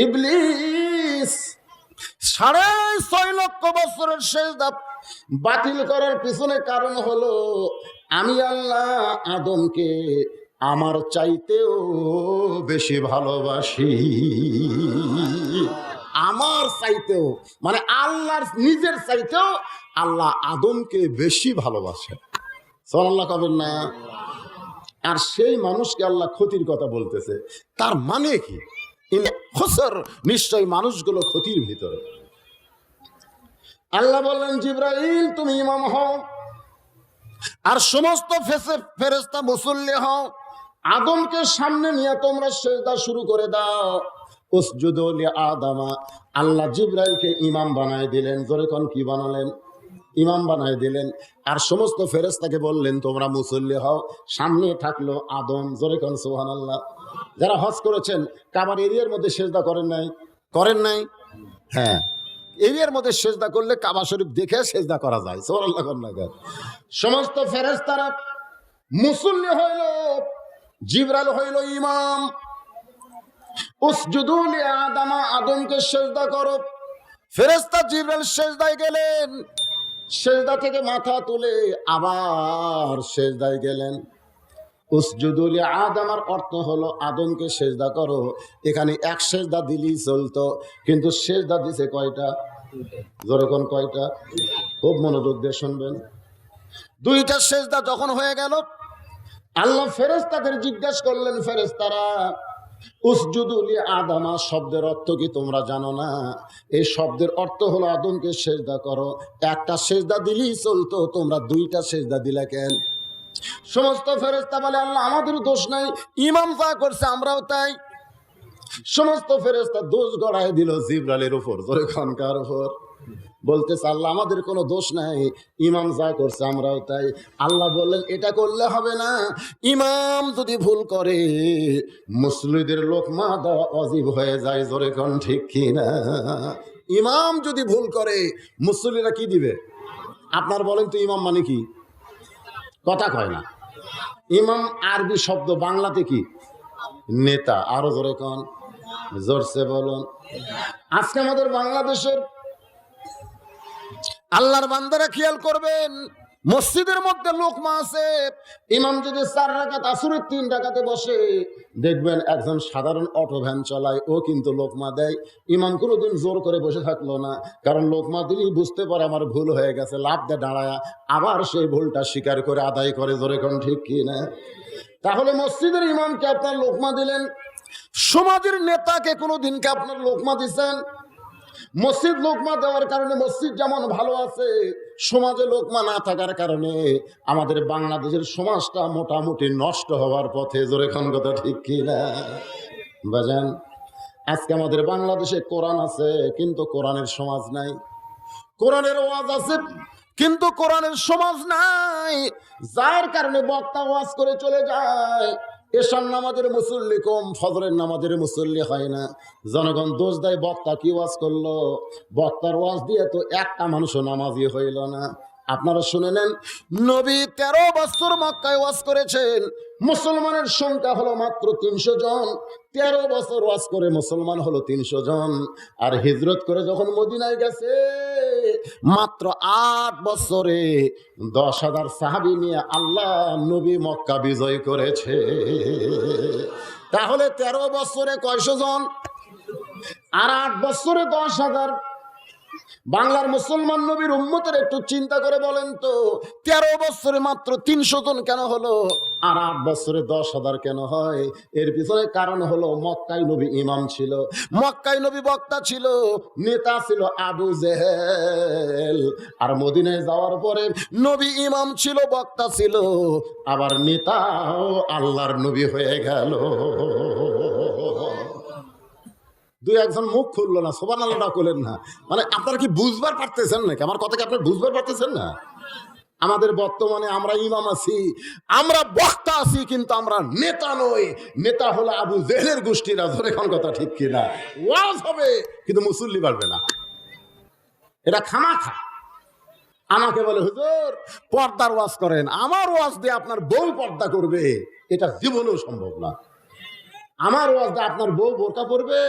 ইবলিস 6.5 লক্ষ বছরের সেজদা বাতিল করার পিছনে কারণ হলো আমি আল্লাহ আদমকে আমার চাইতেও বেশি ভালোবাসি। আমার চাইতেও মানে আল্লাহর নিজের চাইতেও আল্লাহ আদমকে বেশি ভালোবাসে, সুবহানাল্লাহ কবেন না? আর সেই মানুষকে আল্লাহ ক্ষতির কথা বলতেছে, তার মানে কি? নিশ্চয় মানুষগুলো ক্ষতির ভিতরে। আল্লাহ বললেন, জিবরাইল তুমি ইমাম হও, আর সমস্ত ফেরেশতা মুসল্লি হও, আদমকে সামনে নিয়ে তোমরা সিজদা শুরু করে দাও। উসজুদু লিআদামা, আল্লাহ জিবরাইলকে ইমাম বানায় দিলেন। জোরে কোন কি বানালেন? ইমাম বানায় দিলেন। আর সমস্ত ফেরেশতাকে বললেন তোমরা মুসল্লি হও, সামনে থাকলো আদম। জোরে কোন সুবহানাল্লাহ। যারা হজ করেছেন কাবার এরিয়ার মধ্যে সিজদা করেন নাই? করেন নাই? হ্যাঁ, এরিয়ার মধ্যে সিজদা করলে কাবা শরীফ দেখে সিজদা করা যায়। সুবহানাল্লাহ কোন না? সমস্ত ফেরেশতারা মুসল্লি হইল, জিবরাইল হইল ইমাম। উসজুদু লিআদামা, আদমকে সিজদা করো। ফেরেশতা জিবরাইল সিজদায় গেলেন, সিজদা থেকে মাথা তুলে আবার সিজদায় গেলেন। উসজুদু লিআদামার অর্থ হলো আদমকে সিজদা করো। এখানে এক সিজদা দিলেই চলতো, কিন্তু সিজদা দিছে কয়টা? যখন কয়টা? খুব মনোযোগ দিয়ে শুনবেন। দুইটা সিজদা যখন হয়ে গেল, আল্লাহ ফেরেশতাদের জিজ্ঞাসা করলেন, ফেরেশতারা উসজুদু লিআদামা শব্দের অর্থ কি তোমরা জানো না? এই শব্দের অর্থ হলো আদমকে সিজদা করো। একটা সিজদা দিলেই চলতো, তোমরা দুইটা সিজদা দিলে কেন? সমস্ত ফেরেশতা বলে, আল্লাহ আমাদের দোষ নাই, ইমাম যা করছে আমরাও তাই। সমস্ত ফেরেশতা দোষ গড়ায় দিল জিবরাইলের উপর। জোরে কোন কার উপর? বলতেছে আল্লাহ আমাদের কোনো দোষ নাই, ইমাম যা করছে আমরাও তাই। আল্লাহ বললেন এটা করলে হবে না, ইমাম যদি ভুল করে মুসল্লিদের লোকমা দেওয়া ওয়াজিব হয়ে যায়। জোরে কোন ঠিক কি না? ইমাম যদি ভুল করে মুসল্লিরা কি দিবে? আপনার বলেন তো ইমাম মানে কি? কথা কয় না। ইমাম আরবি শব্দ, বাংলাতে কি? নেতা। আরো জোরে কোন, জোরসে বলুন। আজকে আমাদের বাংলাদেশের আল্লাহর বান্দারা খেয়াল করবেন, মসজিদের মধ্যে লোকমা আছে, ইমাম যদি 4 রাকাত আসরের 3 রাকাতে বসে, দেখবেন একজন সাধারণ অটো ভ্যান চালায়, ও কিন্তু লোকমা দেয়। ইমাম কোনোদিন জোর করে বসে থাকলো না, কারণ লোকমা দিলেই বুঝতে পারে আমার ভুল হয়ে গেছে, লাভ দিয়ে দাঁড়ায় আবার সেই ভুলটা স্বীকার করে আদায় করে। জোরে কোন ঠিক কি না? তাহলে মসজিদের ইমামকে আপনার লোকমা দিলেন, সমাজের নেতাকে কোনোদিনকে আপনার লোকমা দিচ্ছেন? মসজিদ লোকমা দেওয়ার কারণে মসজিদ যেমন ভালো আছে, সমাজে লোকমা না থাকার কারণে আমাদের বাংলাদেশের সমাজটা মোটামুটি নষ্ট হওয়ার পথে। জোরে কোন কথা ঠিক কি না? বাজান, আজকে আমাদের বাংলাদেশে কোরআন আছে কিন্তু কোরআনের সমাজ নাই, কোরআনের ওয়াজ আছে কিন্তু কোরআনের সমাজ নাই, যার কারণে বক্তা ওয়াজ করে চলে যায়, এশার নামাজের মুসল্লি কম, ফজরের নামাজের মুসল্লি হয় না। জনগণ দোষ দেয় বক্তা কি ওয়াজ করলো, বক্তার ওয়াজ দিয়ে তো একটা মানুষও নামাজি হইল না। আপনারা শুনে নেন, নবী 13 বছর মক্কায় ওয়াজ করেছেন, মুসলমানের সংখ্যা হলো মাত্র 300 জন। 13 বছর ওয়াজ করে মুসলমান হলো 300 জন। আর হিজরত করে যখন মদিনায় গেছে, মাত্র 8 বছরে 10,000 সাহাবী নিয়ে আল্লাহ নবী মক্কা বিজয় করেছে। তাহলে 13 বছরে কয়শো জন? আর 8 বছরে 10,000। বাংলার মুসলমান নবীর উম্মতের একটু চিন্তা করে বলেন তো, 13 বছরে মাত্র 300 জন কেন হলো, আর 8 বছরে 10,000 কেন হয়? এর পিছনে কারণ হলো মক্কায় নবী ইমাম ছিল, মক্কায় নবী বক্তা ছিল, নেতা ছিল আবু জেহেল। আর মদিনায় যাওয়ার পরে নবী ইমাম ছিল, বক্তা ছিল, আবার নেতাও আল্লাহর নবী হয়ে গেল। দুই একজন মুখ খুললো না, সুবহানাল্লাহ করলেন না। মানে আপনারা কি বুঝবার পারতেছেন নাকি? আমার কথা কি আপনারা বুঝবার পারতেছেন না? আমাদের বর্তমানে আমরা ইমাম আছি, আমরা বক্তা আছি, কিন্তু আমরা নেতা নই। নেতা হলো আবু জেহেলের গোষ্ঠীরা। ধরে কোন কথা ঠিক কিনা? ওয়াজ হবে কিন্তু মুসল্লি বাড়বে না, এটা খামাখা। আমাকে বলে হুজুর পর্দার ওয়াজ করেন, আমার ওয়াজ দিয়ে আপনার বউ পর্দা করবে, এটা জীবনেও সম্ভব না। আমার ওয়াজ দিয়ে আপনার বউ বোরকা পরবে?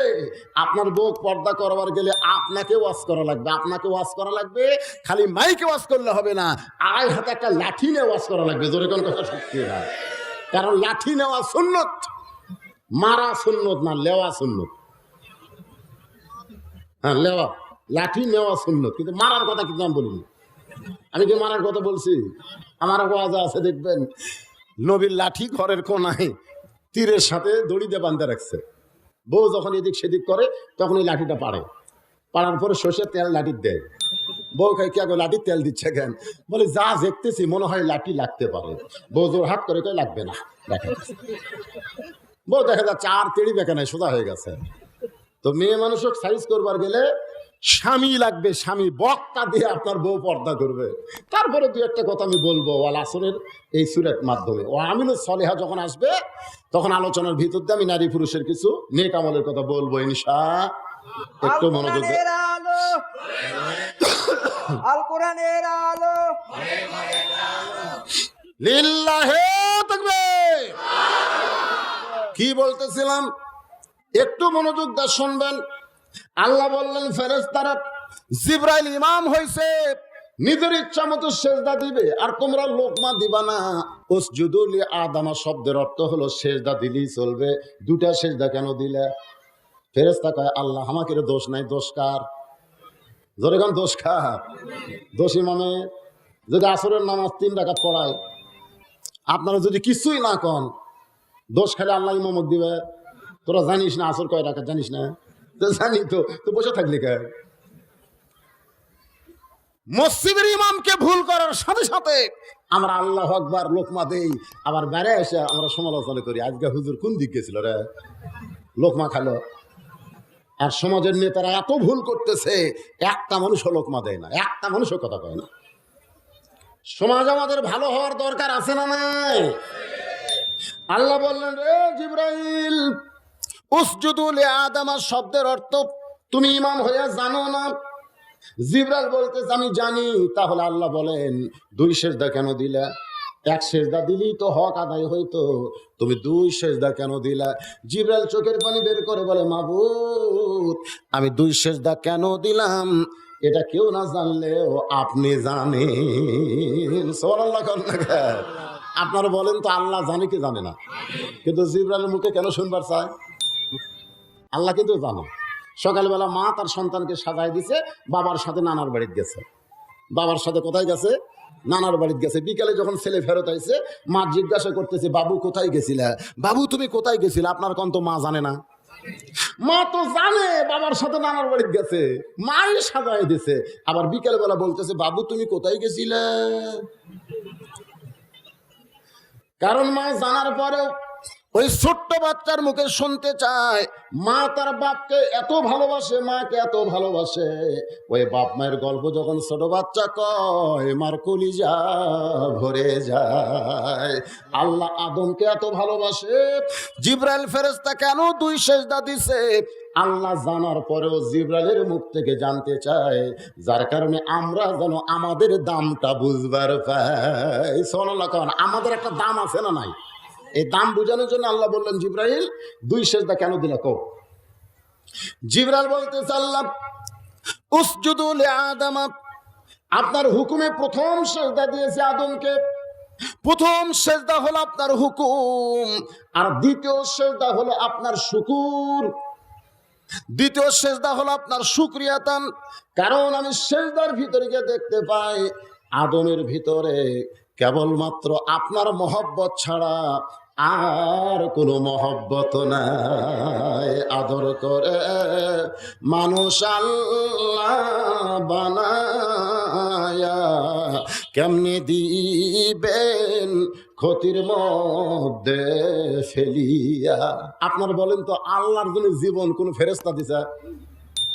আপনার বউ পর্দা করবার গেলে আপনাকে ওয়াজ করা লাগবে, আপনাকে ওয়াজ করা লাগবে। খালি মাইকে ওয়াজ করলে হবে না, আয় হাতে একটা লাঠি নিয়ে ওয়াজ করা লাগবে। জোরে কোন কথা সত্যি না? কারণ লাঠি নেওয়া সুন্নত, মারা সুন্নত না, লেওয়া সুন্নত। হ্যাঁ লেওয়া, লাঠি নেওয়া সুন্নত, কিন্তু মারার কথা কিন্তু আমি বলিনি। আমি কি মারার কথা বলছি? আমার ওয়াজ আছে, দেখবেন নবীর লাঠি ঘরের কোনায় তীরের সাথে দড়ি দিয়ে বাঁধতে রাখছে। বউ যখন এদিক সেদিক করে তখন এই লাঠিটা পাড়ে, পাড়ার পরে সর্ষের তেল লাঠির দেয়। বউ খাই কে লাঠির তেল দিচ্ছে কেন? বলে যা দেখতেছি মনে হয় লাঠি লাগতে পারে। বউ জোর হাত করে কয় লাগবে না, দেখা যাচ্ছে। বউ দেখা যাচ্ছে আর তেড়ি বেঁকে নাই, সোজা হয়ে গেছে। তো মেয়ে মানুষক সাইজ করবার গেলে স্বামী লাগবে, স্বামী বক্তা দিয়ে আপনার বউ পর্দা করবে। তারপরে দু একটা কথা আমি বলবো ওয়াল আসরের এই সূরার মাধ্যমে। ও আমিনুস সলিহা যখন আসবে তখন আলোচনার ভিতর দিয়ে আমি নারী পুরুষের কিছু নেক আমলের কথা বলবো ইনশাআল্লাহ। একটু মনোযোগ দেন। আল কোরআনের আলো লিল্লাহি তাকবীর। কি বলতেছিলাম একটু মনোযোগ দিয়ে শুনবেন। আল্লাহ বললেন ফেরেশতারা জিবরাইল ইমাম হইছে, নিজের ইচ্ছা মতো সেজদা দিবে, আর তোমরা লোকমা দিবা না। উসজুদু লি আদম শব্দের অর্থ হলো সেজদা দিলেই চলবে। দুটা সেজদা কেন দিলে? ফেরেশতা কয় আল্লাহ আমাকে দোষ নাই, দোষ কার? জোরে কোন দোষ কার? দোষ ইমামে। যদি আসরের নামাজ 3 রাকাত পড়ায়, আপনারা যদি কিছুই না কন, দোষ খেলে আল্লাহ ইমামক দিবে। তোরা জানিস না আসর কয় রাকাত? জানিস না? জানি তো, তো বসে থাকলি কেন? মসজিদের ইমামকে ভুল করার সাথে সাথে আমরা আল্লাহু আকবার লোকমা দেই, আবার বেড়ে এসে আমরা সমালোচনা করি আজকে হুজুর কোন দিক গেছিল রে, লোকমা খালো। আর সমাজের নেতারা এত ভুল করতেছে, একটা মানুষও লোকমা দেয় না, একটা মানুষও কথা কয় না। সমাজ আমাদের ভালো হওয়ার দরকার আছে না নাই? আল্লাহ বললেন রে জিবরাইল উসজুদু লি আদম শব্দের অর্থ তুমি ইমাম হইয়া জানো না? জিবরাইল বলতেছে আমি জানি। তাহলে আল্লাহ বলেন 2 সেজদা কেন দিলা? 1 সেজদা দিলেই তো হক আদায় হইতো, তুমি 2 সেজদা কেন দিলা? জিবরাইল চোখের পানি বের করে বলে মাবুদ আমি 2 সেজদা কেন দিলাম এটা কেউ না জানলেও আপনি জানেন। সুবহানাল্লাহ। আপনারা বলেন তো আল্লাহ জানে কি জানে না? কিন্তু জিবরাইলের মুখে কেন শুনবার চায়? আল্লাহ কিন্তু জানে। সকালবেলা মা তার সন্তানকে সাজায় দিছে, বাবার সাথে নানার বাড়িতে গেছে। বাবার সাথে কোথায় গেছে? নানার বাড়িতে গেছে। বিকালে যখন ছেলে ফেরত আইছে, মা জিজ্ঞাসা করতেছে বাবু কোথায় গেছিলে? বাবু তুমি কোথায় গেছিলে? আপনার কোন তো মা জানে না? মা তো জানে বাবার সাথে নানার বাড়িতে গেছে, মাই সাজায় দিছে। আবার বিকালবেলা বলতেছে বাবু তুমি কোথায় গেছিলে? কারণ মা জানার পরেও ওই ছোট্ট বাচ্চার মুখে শুনতে চায় মা তার বাপকে এত ভালোবাসে, মাকে এত ভালোবাসে। ওই বাপ মায়ের গল্প যখন ছোট বাচ্চা কয় মার কলিজা ভরে যায়। আল্লাহ আদমকে এত ভালোবাসে, জিবরাইল ফেরেশতা কেন 2 সেজদা দিছে আল্লাহ জানার পরেও জিবরাইলের মুখ থেকে জানতে চায়, যার কারণে আমরা যেন আমাদের দামটা বুঝবার পাই। সুবহানাল্লাহ। আমাদের একটা দাম আছে না নাই? এই দাম বোঝানোর জন্য আল্লাহ বললেন জিবরাইল 2 সেজদা কেন দিলা কও? জিবরাইল বলতেছে আল্লাহ উসজুদু লি আদম, আপনার হুকুমে প্রথম সেজদা দিয়েছে আদমকে। প্রথম সেজদা হলো আপনার হুকুম, আর দ্বিতীয় সেজদা হলো আপনার শুকুর। দ্বিতীয় সেজদা হলো আপনার শুকরিয়াতান। কারণ আমি সেজদার ভিতরে গিয়ে দেখতে পাই আদমের ভিতরে কেবলমাত্র আপনার মহব্বত ছাড়া আর কোনো মহব্বত নাই। আদর করে মানুষ আল্লাহ বানায়া কেমনি দিবেন ক্ষতির মধ্যে ফেলিয়া। আপনার বলেন তো আল্লাহর জন্য জীবন কোন ফেরেশতা দিছে?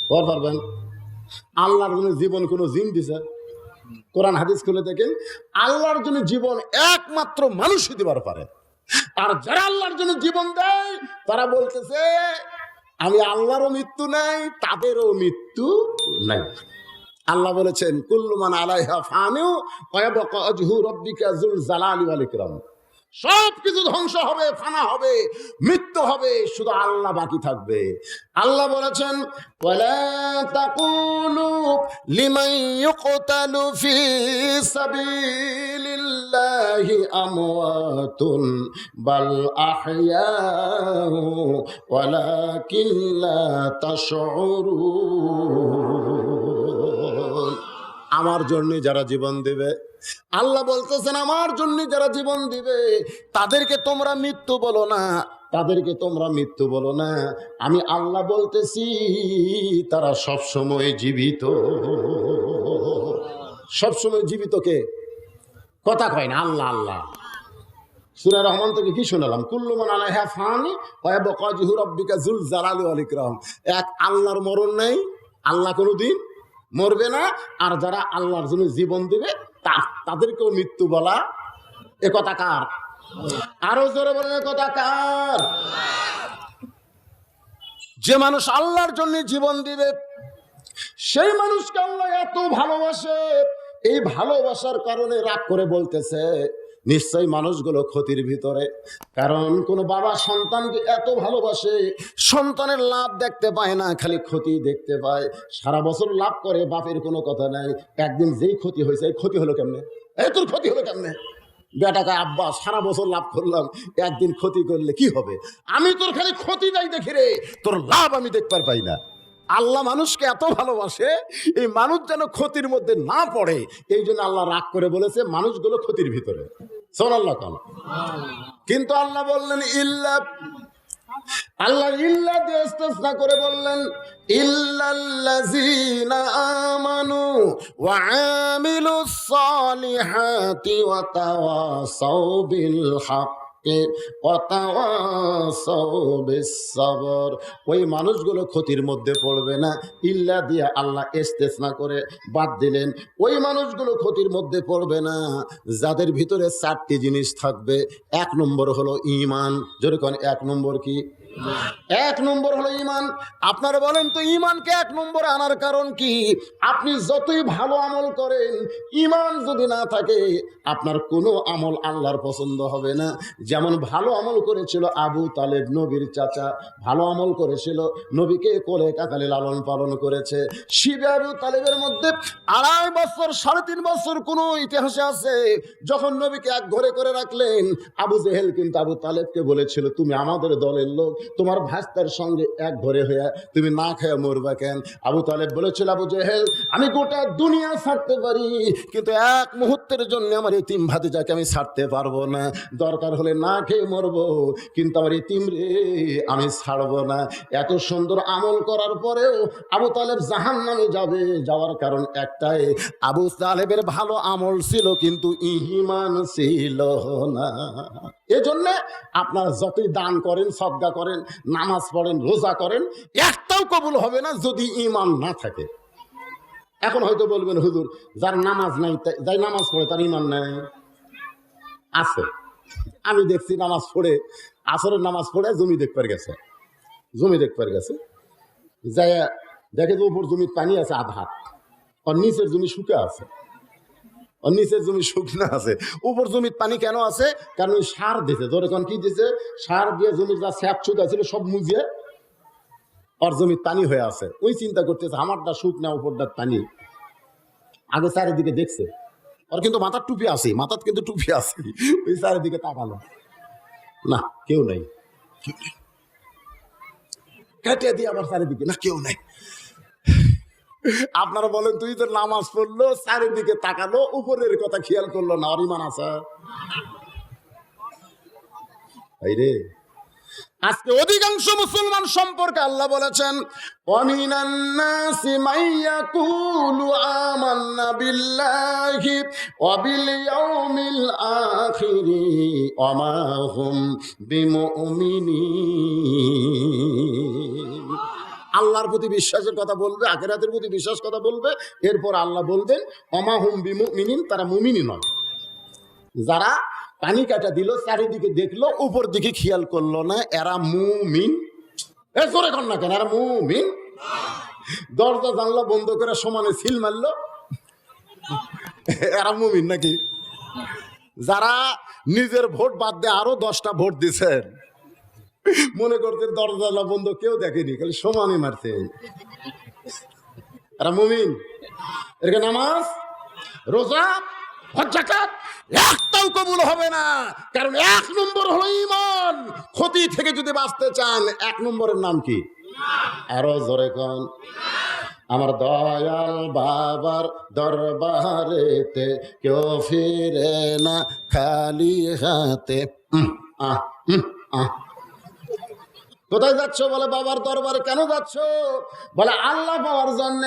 পারবেন? আল্লাহর জন্য জীবন কোন জিন দিছে? কোরআন হাদিস খুলে দেখেন, আল্লাহর জন্য জীবন একমাত্র মানুষই দিবার পারে। আর যারা আল্লাহর জন্য জীবন দেয় তারা বলতেছে আমি আল্লাহরও মৃত্যু নাই, তাদেরও মৃত্যু নাই। আল্লাহ বলেছেন কুল্লু মান আলাইহা ফানিউ ওয়া ইয়াবকা ওয়াজহু রাব্বিকা যুল জালালি ওয়াল ইকরাম। সব কিছু ধ্বংস হবে, ফানা হবে, মৃত্যু হবে, শুধু আল্লাহ বাকি থাকবে। আল্লাহ বলেছেন ওয়ালা তাকুলু লিমান ইউকতালু ফি সাবিলিল্লাহি আমওয়াতুন বাল আহইয়াউ ওয়ালাকিন লা তাশউরুন। আমার জন্য যারা জীবন দিবে, আল্লাহ বলতেছেন আমার জন্য যারা জীবন দিবে তাদেরকে তোমরা মৃত্যু বলো না, তাদেরকে তোমরা মৃত্যু বলো না। আমি আল্লাহ বলতেছি তারা সব সময় জীবিত। সব সময় জীবিত কে? কথা কয় না, আল্লাহ। আল্লাহ সূরা রহমান থেকে কি শোনালাম? কুল্লু মান আলাইহা ফানি ওয়া ইয়াবকা ওয়াজহু রাব্বিকা যুল জালালি ওয়াল ইকরাম। এক আল্লাহর মরণ নাই, আল্লাহ কোনোদিন মরবে না। আর যারা আল্লাহর জন্য জীবন দিবে তাদেরকেও মৃত্যু বলা। এ কথা কার? আরো জোরে বলেন, এ কথা কার? যে মানুষ আল্লাহর জন্য জীবন দিবে সেই মানুষকে আল্লাহ এত ভালোবাসে, এই ভালোবাসার কারণে রাগ করে বলতেছে নিশ্চয়ই মানুষগুলো ক্ষতির ভিতরে। কারণ কোন বাবা সন্তানকে এত ভালোবাসে, সন্তানের লাভ দেখতে পায় না, খালি ক্ষতি দেখতে পায়। সারা বছর লাভ করে, বাপের কোনো কথা নাই। একদিন যেই ক্ষতি হয়েছে, এই ক্ষতি হলো কেমনে, এই তোর ক্ষতি হলো কেমনে? বেটাকে আব্বা সারা বছর লাভ করলাম, একদিন ক্ষতি করলে কি হবে? আমি তোর খালি ক্ষতি যাই দেখি রে, তোর লাভ আমি দেখতে পাই না। আল্লাহ মানুষকে এত ভালোবাসে, এই মানুষ যেন ক্ষতির মধ্যে না পড়ে, এই জন্য আল্লাহ রাগ করে বলেছে মানুষগুলো ক্ষতির ভিতরে। সুবহানাল্লাহ। কিন্তু আল্লাহ বললেন ইল্লা, আল্লাহ ইল্লা দিয়ে ইস্তিসনা করে বললেন ইল্লাল্লাযীনা আমানু ওয়া আমিলুস সালিহাতি ওয়া তাওয়াসাউ বিল হাক্কি ওয়া তাওয়াসাউ বিস সাবর। ওই মানুষগুলো ক্ষতির মধ্যে পড়বে না। ইল্লা দিয়ে আল্লাহ ইস্তিসনা করে বাদ দিলেন। ওই মানুষগুলো ক্ষতির মধ্যে পড়বে না যাদের ভিতরে 4টি জিনিস থাকবে। 1 নম্বর হলো ঈমান। জোরে কোন 1 নম্বর কি? 1 নম্বর হলো ঈমান। আপনারা বলেন তো ঈমানকে 1 নম্বরে আনার কারণ কি? আপনি যতই ভালো আমল করেন, ঈমান যদি না থাকে আপনার কোনো আমল আল্লাহর পছন্দ হবে না। যেমন ভালো আমল করেছিল আবু তালেব, নবীর চাচা, ভালো আমল করেছিল, নবীকে কোলে কাকালে লালন পালন করেছে। শিবে আবু তালেবের মধ্যে 2.5 বছর 3.5 বছর কোন ইতিহাসে আছে যখন নবীকে এক ঘরে করে রাখলেন, আবু জেহেল কিন্তু আবু তালেবকে বলেছিল তুমি আমাদের দলের লোক, তোমার ভাস্তার সঙ্গে এক ঘরে হইয়া তুমি না খেয়ে মরবা কেন? আবু তালেব বলেছিল আবু জেহেল আমি গোটা দুনিয়া ছাড়তে পারি, কিন্তু এক মুহূর্তের জন্য আমার এতিম ভাতিজাকে আমি ছাড়তে পারবো না। দরকার হলে না খেয়ে মরবো, কিন্তু আমার এতিম রে আমি ছাড়বো না। এত সুন্দর আমল করার পরেও আবু তালেব জাহান্নামে যাবে। যাওয়ার কারণ একটাই, আবু তালেবের ভালো আমল ছিল কিন্তু ঈমান ছিল না। এজন্য আপনারা যতই দান করেন, সদকা করেন, নামাজ পড়েন, রোজা করেন, একটাও কবুল হবে না যদি ঈমান না থাকে। এখন হয়তো বলবেন হুজুর যার নামাজ নাই, যাই নামাজ পড়ে তার ঈমান নাই। আছে, আমি দেখছি নামাজ পড়ে, আসরের নামাজ পড়ে জমি দেখবার গেছে, জমি দেখবার গেছে, যাই দেখে যে উপর জমির পানি আছে আধ হাত, আর নিচের জমি শুকে আছে, আর নিচের জমি শুকনা আছে। উপর জমির পানি কেন আছে? কারণ ওই সার দিয়েছে। ধরে কোন কি দিয়েছে? সার দিয়ে জমির যা স্যাপ ছুট আছে সব মুজিয়ে আর জমির পানি হয়ে আছে। ওই চিন্তা করতেছে আমারটা শুকনা, উপরটা পানি। আগে চারিদিকে দেখছে, আর কিন্তু মাথার টুপি আছে, মাথার কিন্তু টুপি আছে। ওই চারিদিকে তাকালো, না কেউ নাই, কেটে দিয়ে আবার চারিদিকে, না কেউ নাই। আপনারা বলেন তুই তো নামাজ পড়লো, চারিদিকে তাকালো, উপরের কথা খেয়াল করলো না, আর ঈমান আছে? রে আজকে অধিকাংশ মুসলমান সম্পর্কে আল্লাহ বলেছেন ওয়ামিনান নাসি মাইয়াকুলু আমান্না বিল্লাহি ওয়া বিল ইয়াউমিল আখিরি ওয়া মা হুম বিমুমিনিন। আল্লাহর প্রতি বিশ্বাসের কথা বলবে, আখিরাতের প্রতি বিশ্বাস কথা বলবে, এরপর আল্লাহ বলবেন ওমা হুম বিমুমিনিন, তারা মুমিনি নয়। যারা পানি কাটা দিল, চারিদিকে দেখলো, উপর দিকে খেয়াল করলো না, এরা মুমিন। এ করে কর না কেন, এরা মুমিন। দরজা জানলা বন্ধ করে সমানে সিল মারলো, এরা মুমিন নাকি? যারা নিজের ভোট বাদ দিয়ে আরো 10টা ভোট দিচ্ছেন, মনে করতেন দরজা বন্ধ, কেউ দেখেনি, খালি সমানে মারছে, এরা মুমিন। এর নামাজ, রোজা, হজ, যাকাত একটাও কবুল হবে না। কারণ 1 নম্বর হলো ঈমান। ক্ষতি থেকে যদি বাঁচতে চান 1 নম্বরের নাম কি? আরো জোরে কোন। আমার দয়াল বাবার দরবারেতে কেউ ফিরে না খালি হাতে। আহ আহ কোথায় যাচ্ছ? বলে বাবার দরবারে। কেন যাচ্ছ? বলে আল্লাহ পাওয়ার জন্য।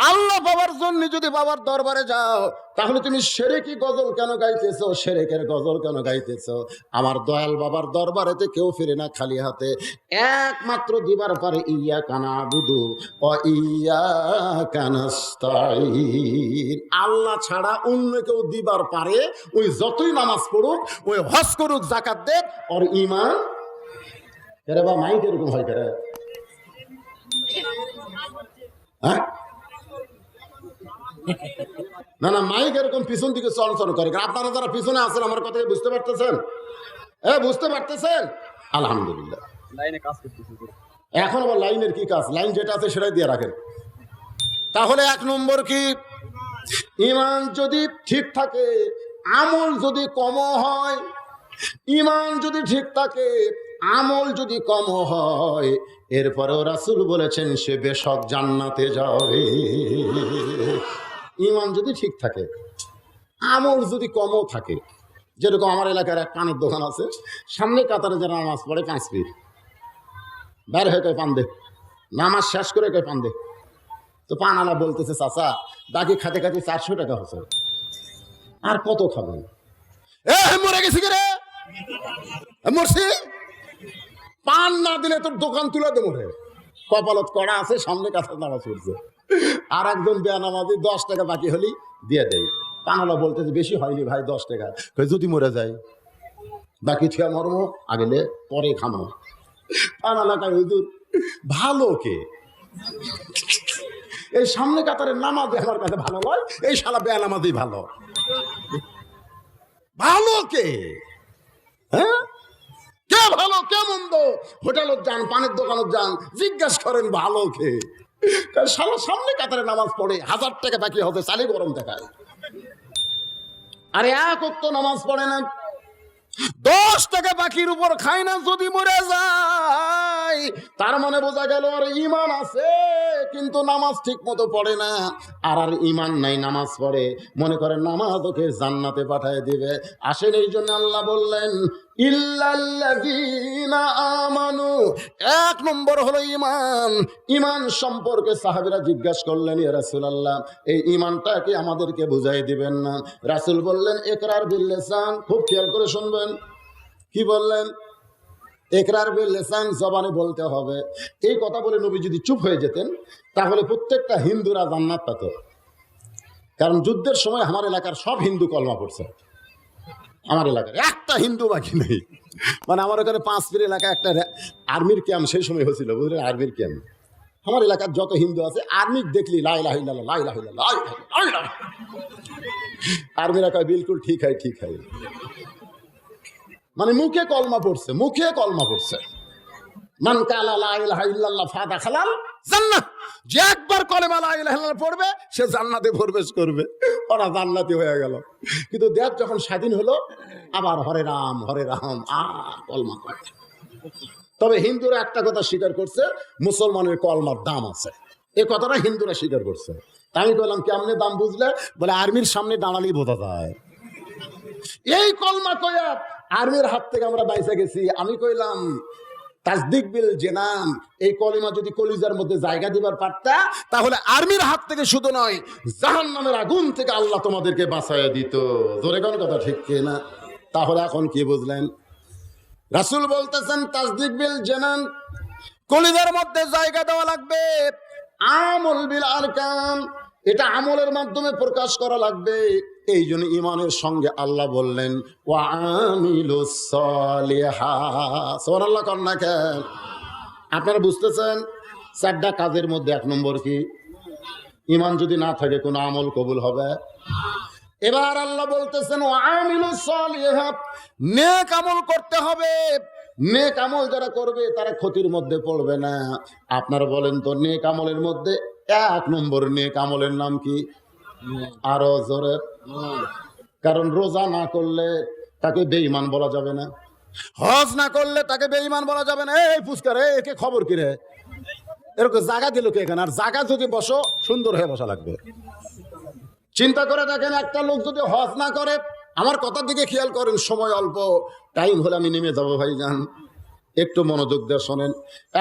আল্লাহ পাওয়ার জন্য যদি বাবার দরবারে যাও তাহলে তুমি শিরকি গজল কেন গাইতেছো? শিরকের গজল কেন গাইতেছো? আমার দয়াল বাবার দরবারেতে কেউ ফিরে না খালি হাতে। একমাত্র দিবার পারে ইয়াকা নাবুদু ওয়া ইয়াকা নাস্তাঈন। আল্লাহ ছাড়া অন্য কেউ দিবার পারে ওই যতই নামাজ পড়ুক, ওই হজ করুক, যাকাত দেখ, ওর ঈমান কেরে বা মাইক এরকম হয় কেরে? হ্যাঁ না না, মাইক এরকম পিছন দিকে চলাচল করে। আপনারা যারা পিছনে আছেন আমার কথা বুঝতে পারতেছেন? বুঝতে পারতেছেন? আলহামদুলিল্লাহ। এখন আবার লাইনের কি কাজ? লাইন যেটা আছে সেটাই দিয়ে রাখেন। তাহলে এক নম্বর কি, ঈমান যদি ঠিক থাকে, আমল যদি কম হয়, ঈমান যদি ঠিক থাকে, আমল যদি কম হয়, এরপরেও রাসূল বলেছেন সে বেশক জান্নাতে যাবে। ঈমান যদি ঠিক থাকে, আমল যদি কমও থাকে। যেরকম আমার এলাকার এক পানের দোকান আছে, সামনে কাতারে যারা নামাজ পড়ে 5 ফিট বের হয়ে কয় পান দে, নামাজ শেষ করে কয় পান দে। তো পানওয়ালা বলতেছে চাচা বাকি খাতে খাতে 400 টাকা হচ্ছে, আর কত খাবেন? মরে গেছি রে, মরছি, পান না দিলে তোর দোকান তুলে দে মরে। কপালত কড়া আছে, সামনে কাছে নামাজ পড়ছে। আর একজন বেয়ানামাজি 10 টাকা বাকি হলেই দিয়ে দেয়। পানওয়ালা বলতেছে বেশি হয়নি ভাই, 10 টাকা। যদি মরে যায় বাকি থিয়া মর্ম আগেলে পরে খামো। পানওয়ালা কয় হুজুর ভালো কে? এই সামনে কাতারের নামাজ আমার কাছে ভালো নয়, এই শালা বেয়ানামাজি ভালো। ভালো কে? হ্যাঁ, কে ভালো কে মন্দ? হোটেলত যান, পানের দোকানত যান, জিজ্ঞাসা করেন ভালো কে? শালা সামনে কাতারে নামাজ পড়ে 1000 টাকা বাকি হতে চালি গরম দেখায়। আরে এক ওয়াক্ত নামাজ পড়ে না, 10 টাকা বাকির উপর খায় না, যদি মরে যায় তার মানে বোঝা গেল আর ঈমান আছে কিন্তু নামাজ ঠিক মতো পড়ে না। আর ঈমান নাই, নামাজ পড়ে, মনে করে নামাজ ওকে জান্নাতে পাঠিয়ে দিবে। আসেন, এই জন্য আল্লাহ বললেন ইল্লাল্লাযীনা আমানু। এক নম্বর হলো ঈমান। ঈমান সম্পর্কে সাহাবীরা জিজ্ঞাসা করলেন ইয়া রাসূলুল্লাহ, এই ঈমানটাকে আমাদেরকে বুঝাই দিবেন না? রাসূল বললেন ইকরার বিল লিসান। খুব খেয়াল করে শুনবেন, কি বললেন? ইকরার বিল লিসান, জবানে বলতে হবে। এই কথা বলে নবী যদি চুপ হয়ে যেতেন তাহলে প্রত্যেকটা হিন্দুরা জান্নাত পেত। কারণ যুদ্ধের সময় আমার এলাকার সব হিন্দু কলমা পড়ছে। আমার এলাকার একটা হিন্দু বাকি নেই। মানে আমার ওখানে 5 ফিট এলাকা একটা আর্মির ক্যাম্প সেই সময় হয়েছিল, বুঝলেন? আর্মির ক্যাম্প। আমার এলাকার যত হিন্দু আছে আর্মি দেখলি লা ইলাহা ইল্লাল্লাহ, লা ইলাহা ইল্লাল্লাহ, লা ইলাহা ইল্লাল্লাহ। আর্মিরা কয় বিলকুল ঠিক হয়, ঠিক হয়। মানে মুখে কলমা পড়ছে, মুখে কলমা পড়ছে। মান কালা লা ইলাহা ইল্লাল্লাহ ফাদাখালাল জান্নাহ। যে একবার কলেমা লা ইলাহা ইল্লাল্লাহ পড়বে সে জান্নাতে প্রবেশ করবে। ওরা জান্নাতি হয়ে গেল। কিন্তু দেশ যখন স্বাধীন হলো আবার হরে রাম কলমা পড়ে। তবে হিন্দুরা একটা কথা স্বীকার করছে, মুসলমানের কলমার দাম আছে। এই কথাটা হিন্দুরা স্বীকার করছে। তা আমি বললাম কেমনে দাম বুঝলে? বলে আর্মির সামনে দাঁড়ালেই বোঝা যায়। এই কলমা কয়া আর্মির হাত থেকে আমরা বাইসে গেছি। আমি কইলাম তাসদিক বিল জিনান, এই কলিমা যদি কলিজার মধ্যে জায়গা দিবার পারতা তাহলে আর্মির হাত থেকে শুধু নয় জাহান্নামের আগুন থেকে আল্লাহ তোমাদেরকে বাঁচাইয়া দিত। জোরে কোন কথা ঠিক কি না? তাহলে এখন কি বুঝলেন? রাসূল বলতেছেন তাসদিক বিল জিনান, কলিজার মধ্যে জায়গা দেওয়া লাগবে। আমল বিল আরকান, এটা আমলের মাধ্যমে প্রকাশ করা লাগবে। এই জন্য ঈমানের সঙ্গে আল্লাহ বললেন ওয়া আমিলুস সলিহাত। সুবহানাল্লাহ কন্যা কেন? আপনারা বুঝতেছেন? 4টা কাজের মধ্যে 1 নম্বর কি? ঈমান যদি না থাকে কোনো আমল কবুল হবে? এবার আল্লাহ বলতেছেন ওয়া আমিলুস সলিহাত, নেক আমল করতে হবে। নেক আমল যারা করবে তারা ক্ষতির মধ্যে পড়বে না। আপনারা বলেন তো নেক আমলের মধ্যে 1 নম্বর নেক আমলের নাম কি? আরো জোরে। কারণ রোজা না করলে তাকে বেঈমান বলা যাবে না, হজ না করলে তাকে বেঈমান বলা যাবে না। এই পুস্কার, একে খবর কি রে? এরকম জায়গা দিল কে এখানে? আর জায়গা যদি বসো সুন্দর হয়ে বসা লাগবে। চিন্তা করে দেখেন, একটা লোক যদি হজ না করে, আমার কথার দিকে খেয়াল করেন, সময় অল্প, টাইম হলে আমি নেমে যাবো ভাইজান, একটু মনোযোগ দিয়ে শোনেন।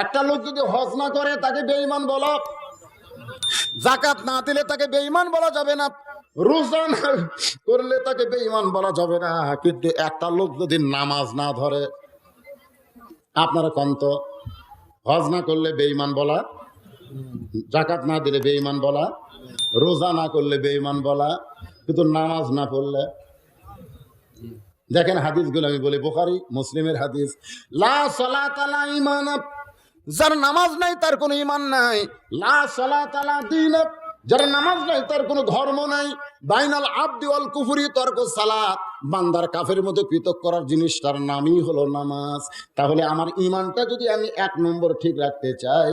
একটা লোক যদি হজ না করে তাকে বেঈমান বলা, যাকাত না দিলে তাকে বেঈমান বলা যাবে না, রোজা না করলে তাকে বেঈমান বলা যাবে না। কিন্তু একটা লোক যদি নামাজ না ধরে, আপনারা কন্ত, হজ না করলে বেঈমান বলা, যাকাত না দিলে বেঈমান বলা, রোজা না করলে বেঈমান বলা, কিন্তু নামাজ না পড়লে। দেখেন হাদিসগুলো আমি বলি, বুখারী মুসলিমের হাদিস, লা সালাতা লা ঈমান, যার নামাজ নাই তার কোনো ঈমান নাই। লা সালাতা লা দীন, যার নামাজ নাই তার কোনো ধর্ম নাই। বাইনাল আবদি ওয়াল কুফরি তারকুস সালাত, বান্দার কাফের মধ্যে পৃথক করার জিনিসটার নামই হলো নামাজ। তাহলে আমার ঈমানটা যদি আমি 1 নম্বর ঠিক রাখতে চাই,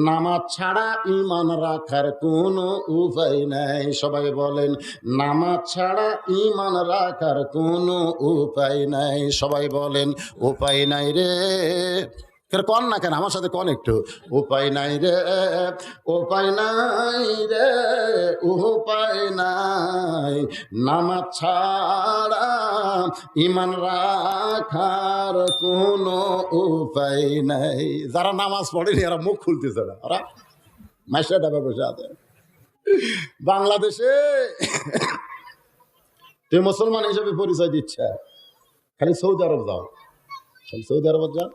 নামাজ ছাড়া ঈমান রাখার কোনো উপায় নাই। সবাই বলেন, নামাজ ছাড়া ঈমান রাখার কোনো উপায় নাই। সবাই বলেন, উপায় নাই রে। কন না কেন, আমার সাথে কন একটু, উপায় নাই রে, উপায় নাই রে, উপায় নাই, নামাজ ছাড়া ঈমান রাখার কোনো উপায় নাই। যারা নামাজ পড়েনি এরা মুখ খুলতেছে না, ওরা মাইশা ডাবে বসে আছে। বাংলাদেশে তুই মুসলমান হিসেবে পরিচয় দিচ্ছে, খালি সৌদি আরব যাও, খালি সৌদি আরব যাও,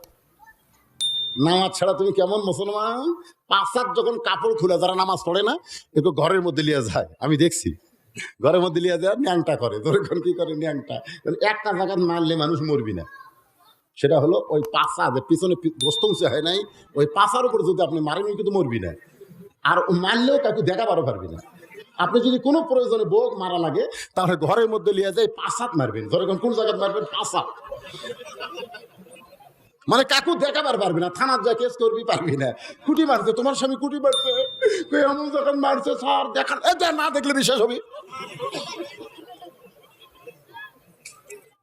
নামাজ ছাড়া তুমি কেমন মুসলমান? 5 হাত যখন কাপড় খুলে যারা নামাজ পড়ে না, একটু ঘরের মধ্যে লিয়ে যায়, আমি দেখছি ঘরের মধ্যে লিয়ে যায়, ন্যাংটা করে, ধরেক্ষণ কি করে ন্যাংটা। একটা জায়গা মারলে মানুষ মরবি না, সেটা হলো ওই পাশা, যে পিছনে গোস্ত উঁচে হয় নাই, ওই পাশার উপরে যদি আপনি মারেন কিন্তু মরবি না, আর মারলেও কাউকে দেখাবারও পারবি না। আপনি যদি কোনো প্রয়োজনে বোক মারা লাগে, তাহলে ঘরের মধ্যে লিয়ে যায় 5 হাত মারবেন, ধরেক্ষণ কোন জায়গায় মারবেন, 5 হাত, মানে কাকু দেখাবার পারবি না, থানার যা কেস করবি পারবি না। কুটি মারছে, তোমার স্বামী কুটি মারছে, এমন যখন মারছে স্যার দেখান, না দেখলে বিশ্বাস হবে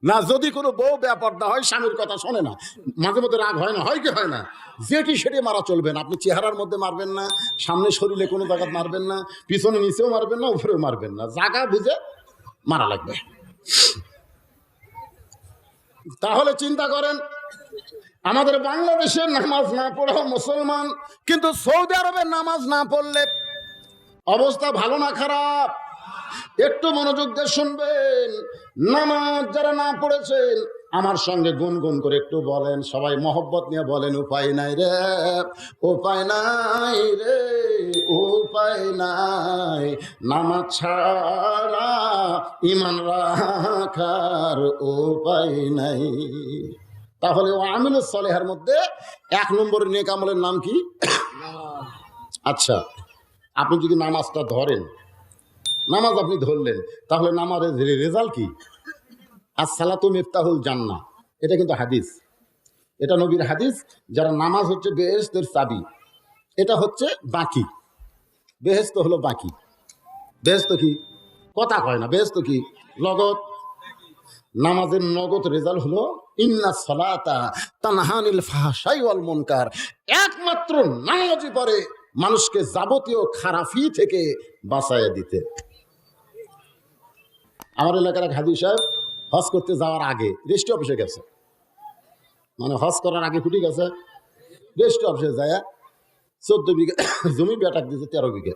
না। যদি কোনো বউ বেপরদা হয়, স্বামীর কথা শোনে না, মাঝে মধ্যে রাগ হয় না, হয় কি হয় না, যেটি সেটি মারা চলবে না। আপনি চেহারার মধ্যে মারবেন না, সামনে শরীরে কোনো জায়গা মারবেন না, পিছনে নিচেও মারবেন না, উপরেও মারবেন না, জায়গা বুঝে মারা লাগবে। তাহলে চিন্তা করেন, আমাদের বাংলাদেশে নামাজ না পড়া মুসলমান, কিন্তু সৌদি আরবে নামাজ না পড়লে অবস্থা ভালো না খারাপ? একটু মনোযোগ দিয়ে শুনবেন। নামাজ যারা না পড়েছেন আমার সঙ্গে গুনগুন করে একটু বলেন, সবাই মহব্বত নিয়ে বলেন, উপায় নাই রে, উপায় নাই রে, উপায় নাই, নামাজ ছাড়া ঈমান রাখার উপায় নাই। তাহলে ও আমিলুস সালেহার মধ্যে 1 নম্বরের নেক আমলের নাম কি? আচ্ছা, আপনি যদি নামাজটা ধরেন, নামাজ আপনি ধরলেন, তাহলে নামাজের রেজাল্ট কি? আসসালাতু মিফতাহুল জান্নাহ, এটা কিন্তু হাদিস, এটা নবীর হাদিস। যারা নামাজ হচ্ছে বেহেশতের চাবি, এটা হচ্ছে বাকি, বেহেশত হলো বাকি। বেহেশত কি? কথা কয় না, বেহেশত কি? লগত। নামাজের নগদ রেজাল্ট হলো ইন্নাস সালাতা তানহানিল ফাহশাই ওয়াল মুনকার। একমাত্র নামাজই পারে মানুষকে যাবতীয় খারাপি থেকে বাঁচাইয়া দিতে। আমার এলাকার এক হাজি সাহেব হজ করতে যাওয়ার আগে রেজিস্ট্রি অফিসে গেছে, মানে হজ করার আগে ফুটি গেছে, রেজিস্ট্রি অফিসে যায় 14 বিঘা জমি বেটাক দিয়েছে, 13 বিঘা,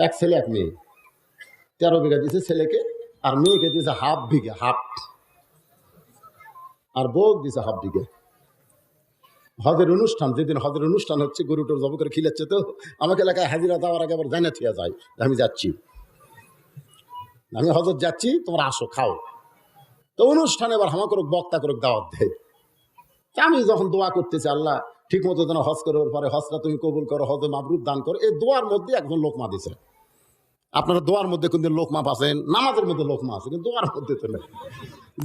এক ছেলে এক মেয়ে, 13 বিঘা দিয়েছে ছেলেকে, আর মেয়েকে দিয়েছে হাফ বিঘা, হাফ, আর বউ দিয়েছে হাফ বিঘা। হজের অনুষ্ঠান, যেদিন হজের অনুষ্ঠান হচ্ছে, গরুটোর জব করে খিলাচ্ছে, তো আমাকে এলাকায় হাজিরা দেওয়ার আগে আবার জানা থিয়া যায়, আমি যাচ্ছি, আমি হজর যাচ্ছি, তোমরা আসো খাও। তো অনুষ্ঠানে এবার হামা করুক, বক্তা করুক, দাওয়াত দেয়। আমি যখন দোয়া করতেছি, আল্লাহ ঠিক মতো যেন হজ করার পরে হজটা তুমি কবুল করো, হজে মাবরুর দান করো, এই দোয়ার মধ্যে একজন লোকমা দিছে। আপনারা দোয়ার মধ্যে কিন্তু লোকমা পাচ্ছেন, নামাজের মধ্যে লোকমা আছে, কিন্তু দোয়ার মধ্যে তো নেই।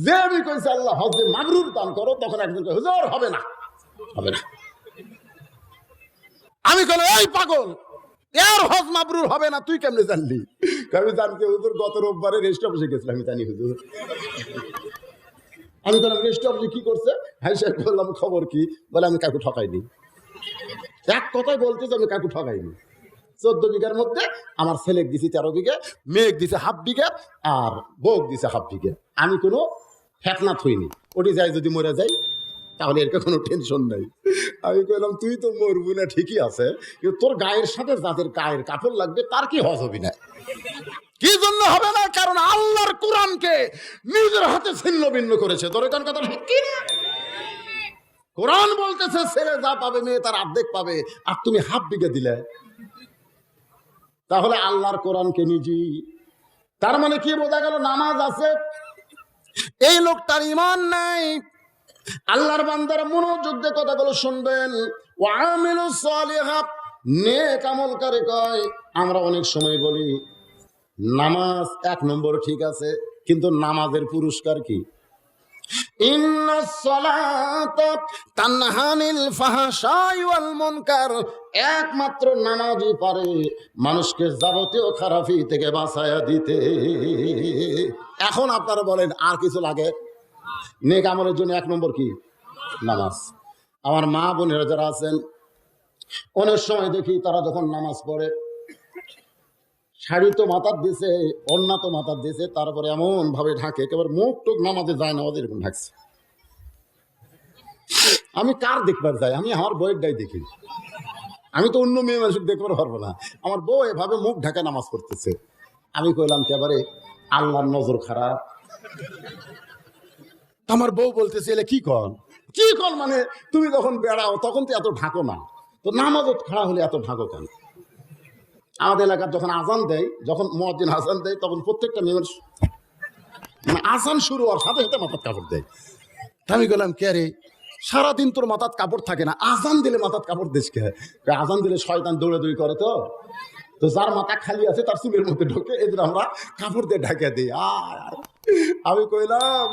যে আমি কইছি আল্লাহ হজে মাবরুর দান করো, তখন একজন কয় হুজুর হবে না, হবে না। আমি কইলাম এই পাগল, এর হজ মাবরুর হবে না, তুই কেমনে জানলি? আমি জানতে, হুজুর গত রোববারে রেজিস্ট্রি অফিসে গেছিলাম, আমি জানি হুজুর। আমি বললাম রেজিস্ট্রি অফিসে কি করছে? হাই সাহেব বললাম খবর কি? বলে আমি কাউকে ঠকাইনি। এক কথায় বলতে যে আমি কাকু ঠগাইনি। 14 বিঘার মধ্যে আমার ছেলেক দিছি 13 বিঘা, মেয়েক দিছে হাফ বিঘা, আর বউক দিছে হাফ বিঘা। আমি কোনো ফেতনাথ হইনি। ওটি যাই যদি মরে যাই তাহলে এর কোনো টেনশন নাই। আমি কইলাম তুই তো মরবি না ঠিকই আছে, কিন্তু তোর গায়ের সাথে যাদের গায়ের কাপড় লাগবে তার কি হজ হবি না? কি জন্য হবে না? কারণ আল্লাহর কোরআনকে নিজের হাতে ছিন্ন ভিন্ন করেছে। তোর এখান কথা ঠিক কি না? কোরআন বলতেছে ছেলে যা পাবে মেয়ে তার অর্ধেক পাবে, আর তুমি হাফ বিঘা দিলে। তাহলে আল্লাহর কোরআনকে নিজে, তার মানে কি বোঝা গেল? নামাজ আছে, এই লোকটার ঈমান নাই। আল্লাহর বান্দারা মনোযোগ দিয়ে কথাগুলো শুনবেন। ওয়া আমিলুস সালিহাত, নেক আমল করে কয়। আমরা অনেক সময় বলি নামাজ 1 নম্বর ঠিক আছে, কিন্তু নামাজের পুরস্কার কি? ইন্নাস সালাতা তানহা আনিল ফাহশাই ওয়াল মুনকার, একমাত্র নামাজই পারে মানুষকে যাবতীয় খারাপি থেকে বাঁচায়া দিতে। এখন আপনারা বলেন আর কিছু লাগে? নেক আমলের জন্য 1 নম্বর কি? নামাজ। আমার মা বোনেরা যারা আছেন, অনেক সময় দেখি তারা যখন নামাজ পড়ে, শাড়ি তো মাথার দিছে, ওড়না তো মাথার দিছে, তারপরে এমন ভাবে ঢাকে একেবারে মুখ টুক নামাজে যায় না, আমাদের এরকম ঢাকছে। আমি কার দেখবার যাই? আমি আমার বউয়ের ডাই দেখি। আমি তো অন্য মেয়ে মানুষ দেখবার পারবো না। আমার বউ এভাবে মুখ ঢাকা নামাজ পড়তেছে। আমি কইলাম একেবারে আল্লাহর নজর খারাপ। আমার বউ বলতেছে এলে কি কর? কি কর মানে তুমি যখন বেড়াও তখন তো এত ঢাকো না, তো নামাজও খাড়া হলে এত ঢাকো কেন? আমাদের এলাকার যখন আজান দেয়, যখন মুয়াজ্জিন আজান দেয়, তখন প্রত্যেকটা মেয়ের মানে আজান শুরু হওয়ার সাথে সাথে মাথার কাপড় দেয়। আমি বললাম কে রে, সারাদিন তোর মাথার কাপড় থাকে না, আজান দিলে মাথার কাপড় দিস কে? আজান দিলে শয়তান দৌড়াদৌড়ি করে, তো যার মাথা খালি আছে তার চুলের মধ্যে ঢোকে, এদের আমরা কাপড় দিয়ে ঢাকা দিই। আমি কইলাম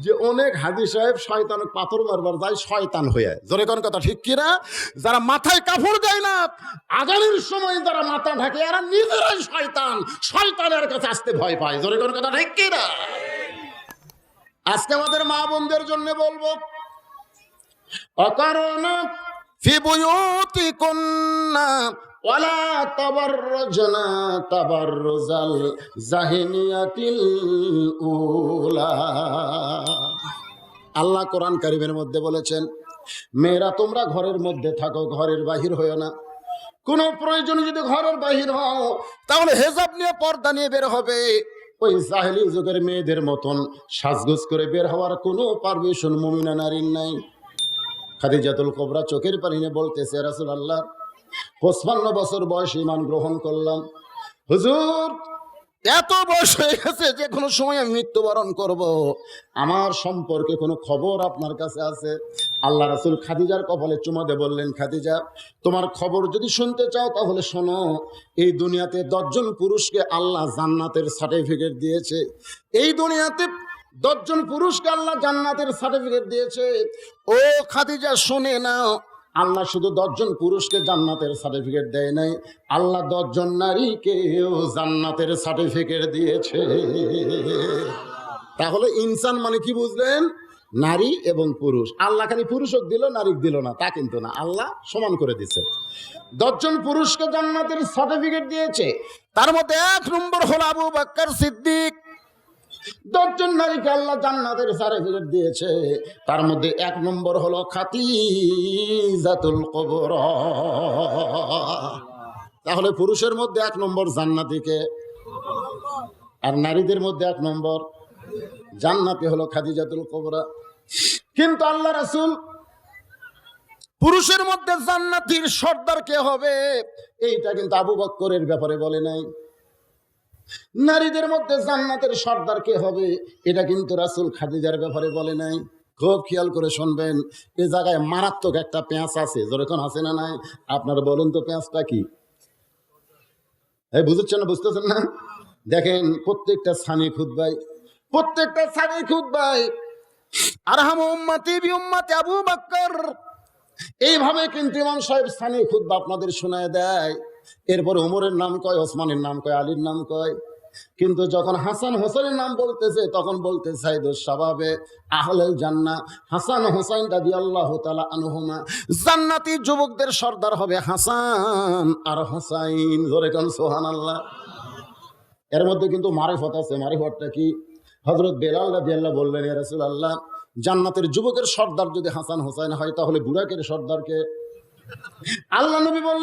যে অনেক হাজি সাহেব শয়তান পাথর মারবার যায় শয়তান হয়ে। জোরে কোন কথা ঠিক কিনা? যারা মাথায় কাপড় দেয় না, আজানের সময় যারা মাথা ঢাকে, এরা নিজেরাই শয়তান, শয়তানের কাছে আসতে ভয় পায়। জোরে কোন কথা ঠিক কিনা? আজকে আমাদের মা বোনদের জন্য বলবো, অকারণা ফি বুয়ুতিকুন্না ওয়ালা তাবাররুজনা তাবাররুজাল জাহিলিয়াতিল উলা। আল্লাহ কোরআন কারীমের মধ্যে বলেছেন, মেয়েরা তোমরা ঘরের মধ্যে থাকো, ঘরের বাহির হয়ো না। কোনো প্রয়োজনে যদি ঘরের বাহির হও তাহলে হেজাব নিয়ে, পর্দা নিয়ে বের হবে। ওই জাহেলি যুগের মেয়েদের মতন সাজগোজ করে বের হওয়ার কোনো পারমিশন মুমিনা নারীর নাই। খাদিজাতুল কুবরা চোখের পানি নিয়ে বলতেছে, রাসূলুল্লাহ 55 বছর বয়সে ঈমান গ্রহণ করলাম, হুজুর এত বয়স হয়ে গেছে যে কোনো সময় আমি মৃত্যুবরণ করব, আমার সম্পর্কে কোনো খবর আপনার কাছে আছে? আল্লাহ রাসূল খাদিজার কপালে চুমা দিয়ে বললেন, খাদিজা তোমার খবর যদি শুনতে চাও তাহলে শোনো, এই দুনিয়াতে 10 জন পুরুষকে আল্লাহ জান্নাতের সার্টিফিকেট দিয়েছে। এই দুনিয়াতে 10 জন পুরুষকে আল্লাহ জান্নাতের সার্টিফিকেট দিয়েছে। ও খাদিজা শুনে নাও, আল্লাহ শুধু 10 জন পুরুষকে জান্নাতের সার্টিফিকেট দেয় নাই, আল্লাহ 10 জন নারীকেও জান্নাতের সার্টিফিকেট দিয়েছে। তাহলে ইনসান মানে কি বুঝলেন? নারী এবং পুরুষ। আল্লাহ খালি পুরুষক দিল, নারী দিল না তা কিন্তু না, আল্লাহ সমান করে দিচ্ছে। 10 জন পুরুষকে জান্নাতের সার্টিফিকেট দিয়েছে, তার মধ্যে 1 নম্বর হলো আবু বকর সিদ্দিক। 10 জন নারীকে আল্লাহ জান্নাতের সার্টিফিকেট দিয়েছে, তার মধ্যে 1 নম্বর হলো খাদিজাতুল কুবরা। তাহলে পুরুষের মধ্যে 1 নম্বর জান্নাতীকে, আর নারীদের মধ্যে 1 নম্বর জান্নাতি হলো খাদিজাতুল কুবরা। কিন্তু আল্লাহ রাসূল পুরুষের মধ্যে জান্নাতীর সর্দার কে হবে এইটা কিন্তু আবু বকরের ব্যাপারে বলে নাই। নারীদের মধ্যে জান্নাতের সর্দার কে হবে এটা কিন্তু রাসূল খাদিজার ব্যাপারে বলে নাই। খুব খেয়াল করে শুনবেন, এই জায়গায় মারাত্মক একটা পেঁচ আছে। যেরকম আছে না নাই? আপনারা বলেন তো পেঁচটা কি? বুঝছেন না? বুঝতেছেন না? দেখেন প্রত্যেকটা সানি খুতবায় আরহামু উম্মতি বি উম্মতি আবু বকর, এইভাবে কিন্তু ইমাম সাহেব সানি খুতবা আপনাদের শোনায় দেয়। এরপর ওমরের নাম কয়, ওসমানের নাম কয়, আলীর নাম কয়। কিন্তু যখন হাসান হোসেনের নাম বলতেছে তখন বলতে সাইদুস শাবাবে আহলেল জান্নাহ হাসান হোসেন রাদিয়াল্লাহু তাআলা আনহুমা, জান্নাতি যুবকদের সর্দার হবে হাসান আর হোসাইন। জোরে কোন সুবহানাল্লাহ। এর মধ্যে কিন্তু মারিফত আছে। মারিফতটা কি? হযরত বেলাল রাদিয়াল্লাহু বললেন, ইয়া রাসূলুল্লাহ, জান্নাতের যুবকের সর্দার যদি হাসান হোসেন হয় তাহলে বুরাকের সর্দারকে? আল্লাহ নবী বললেন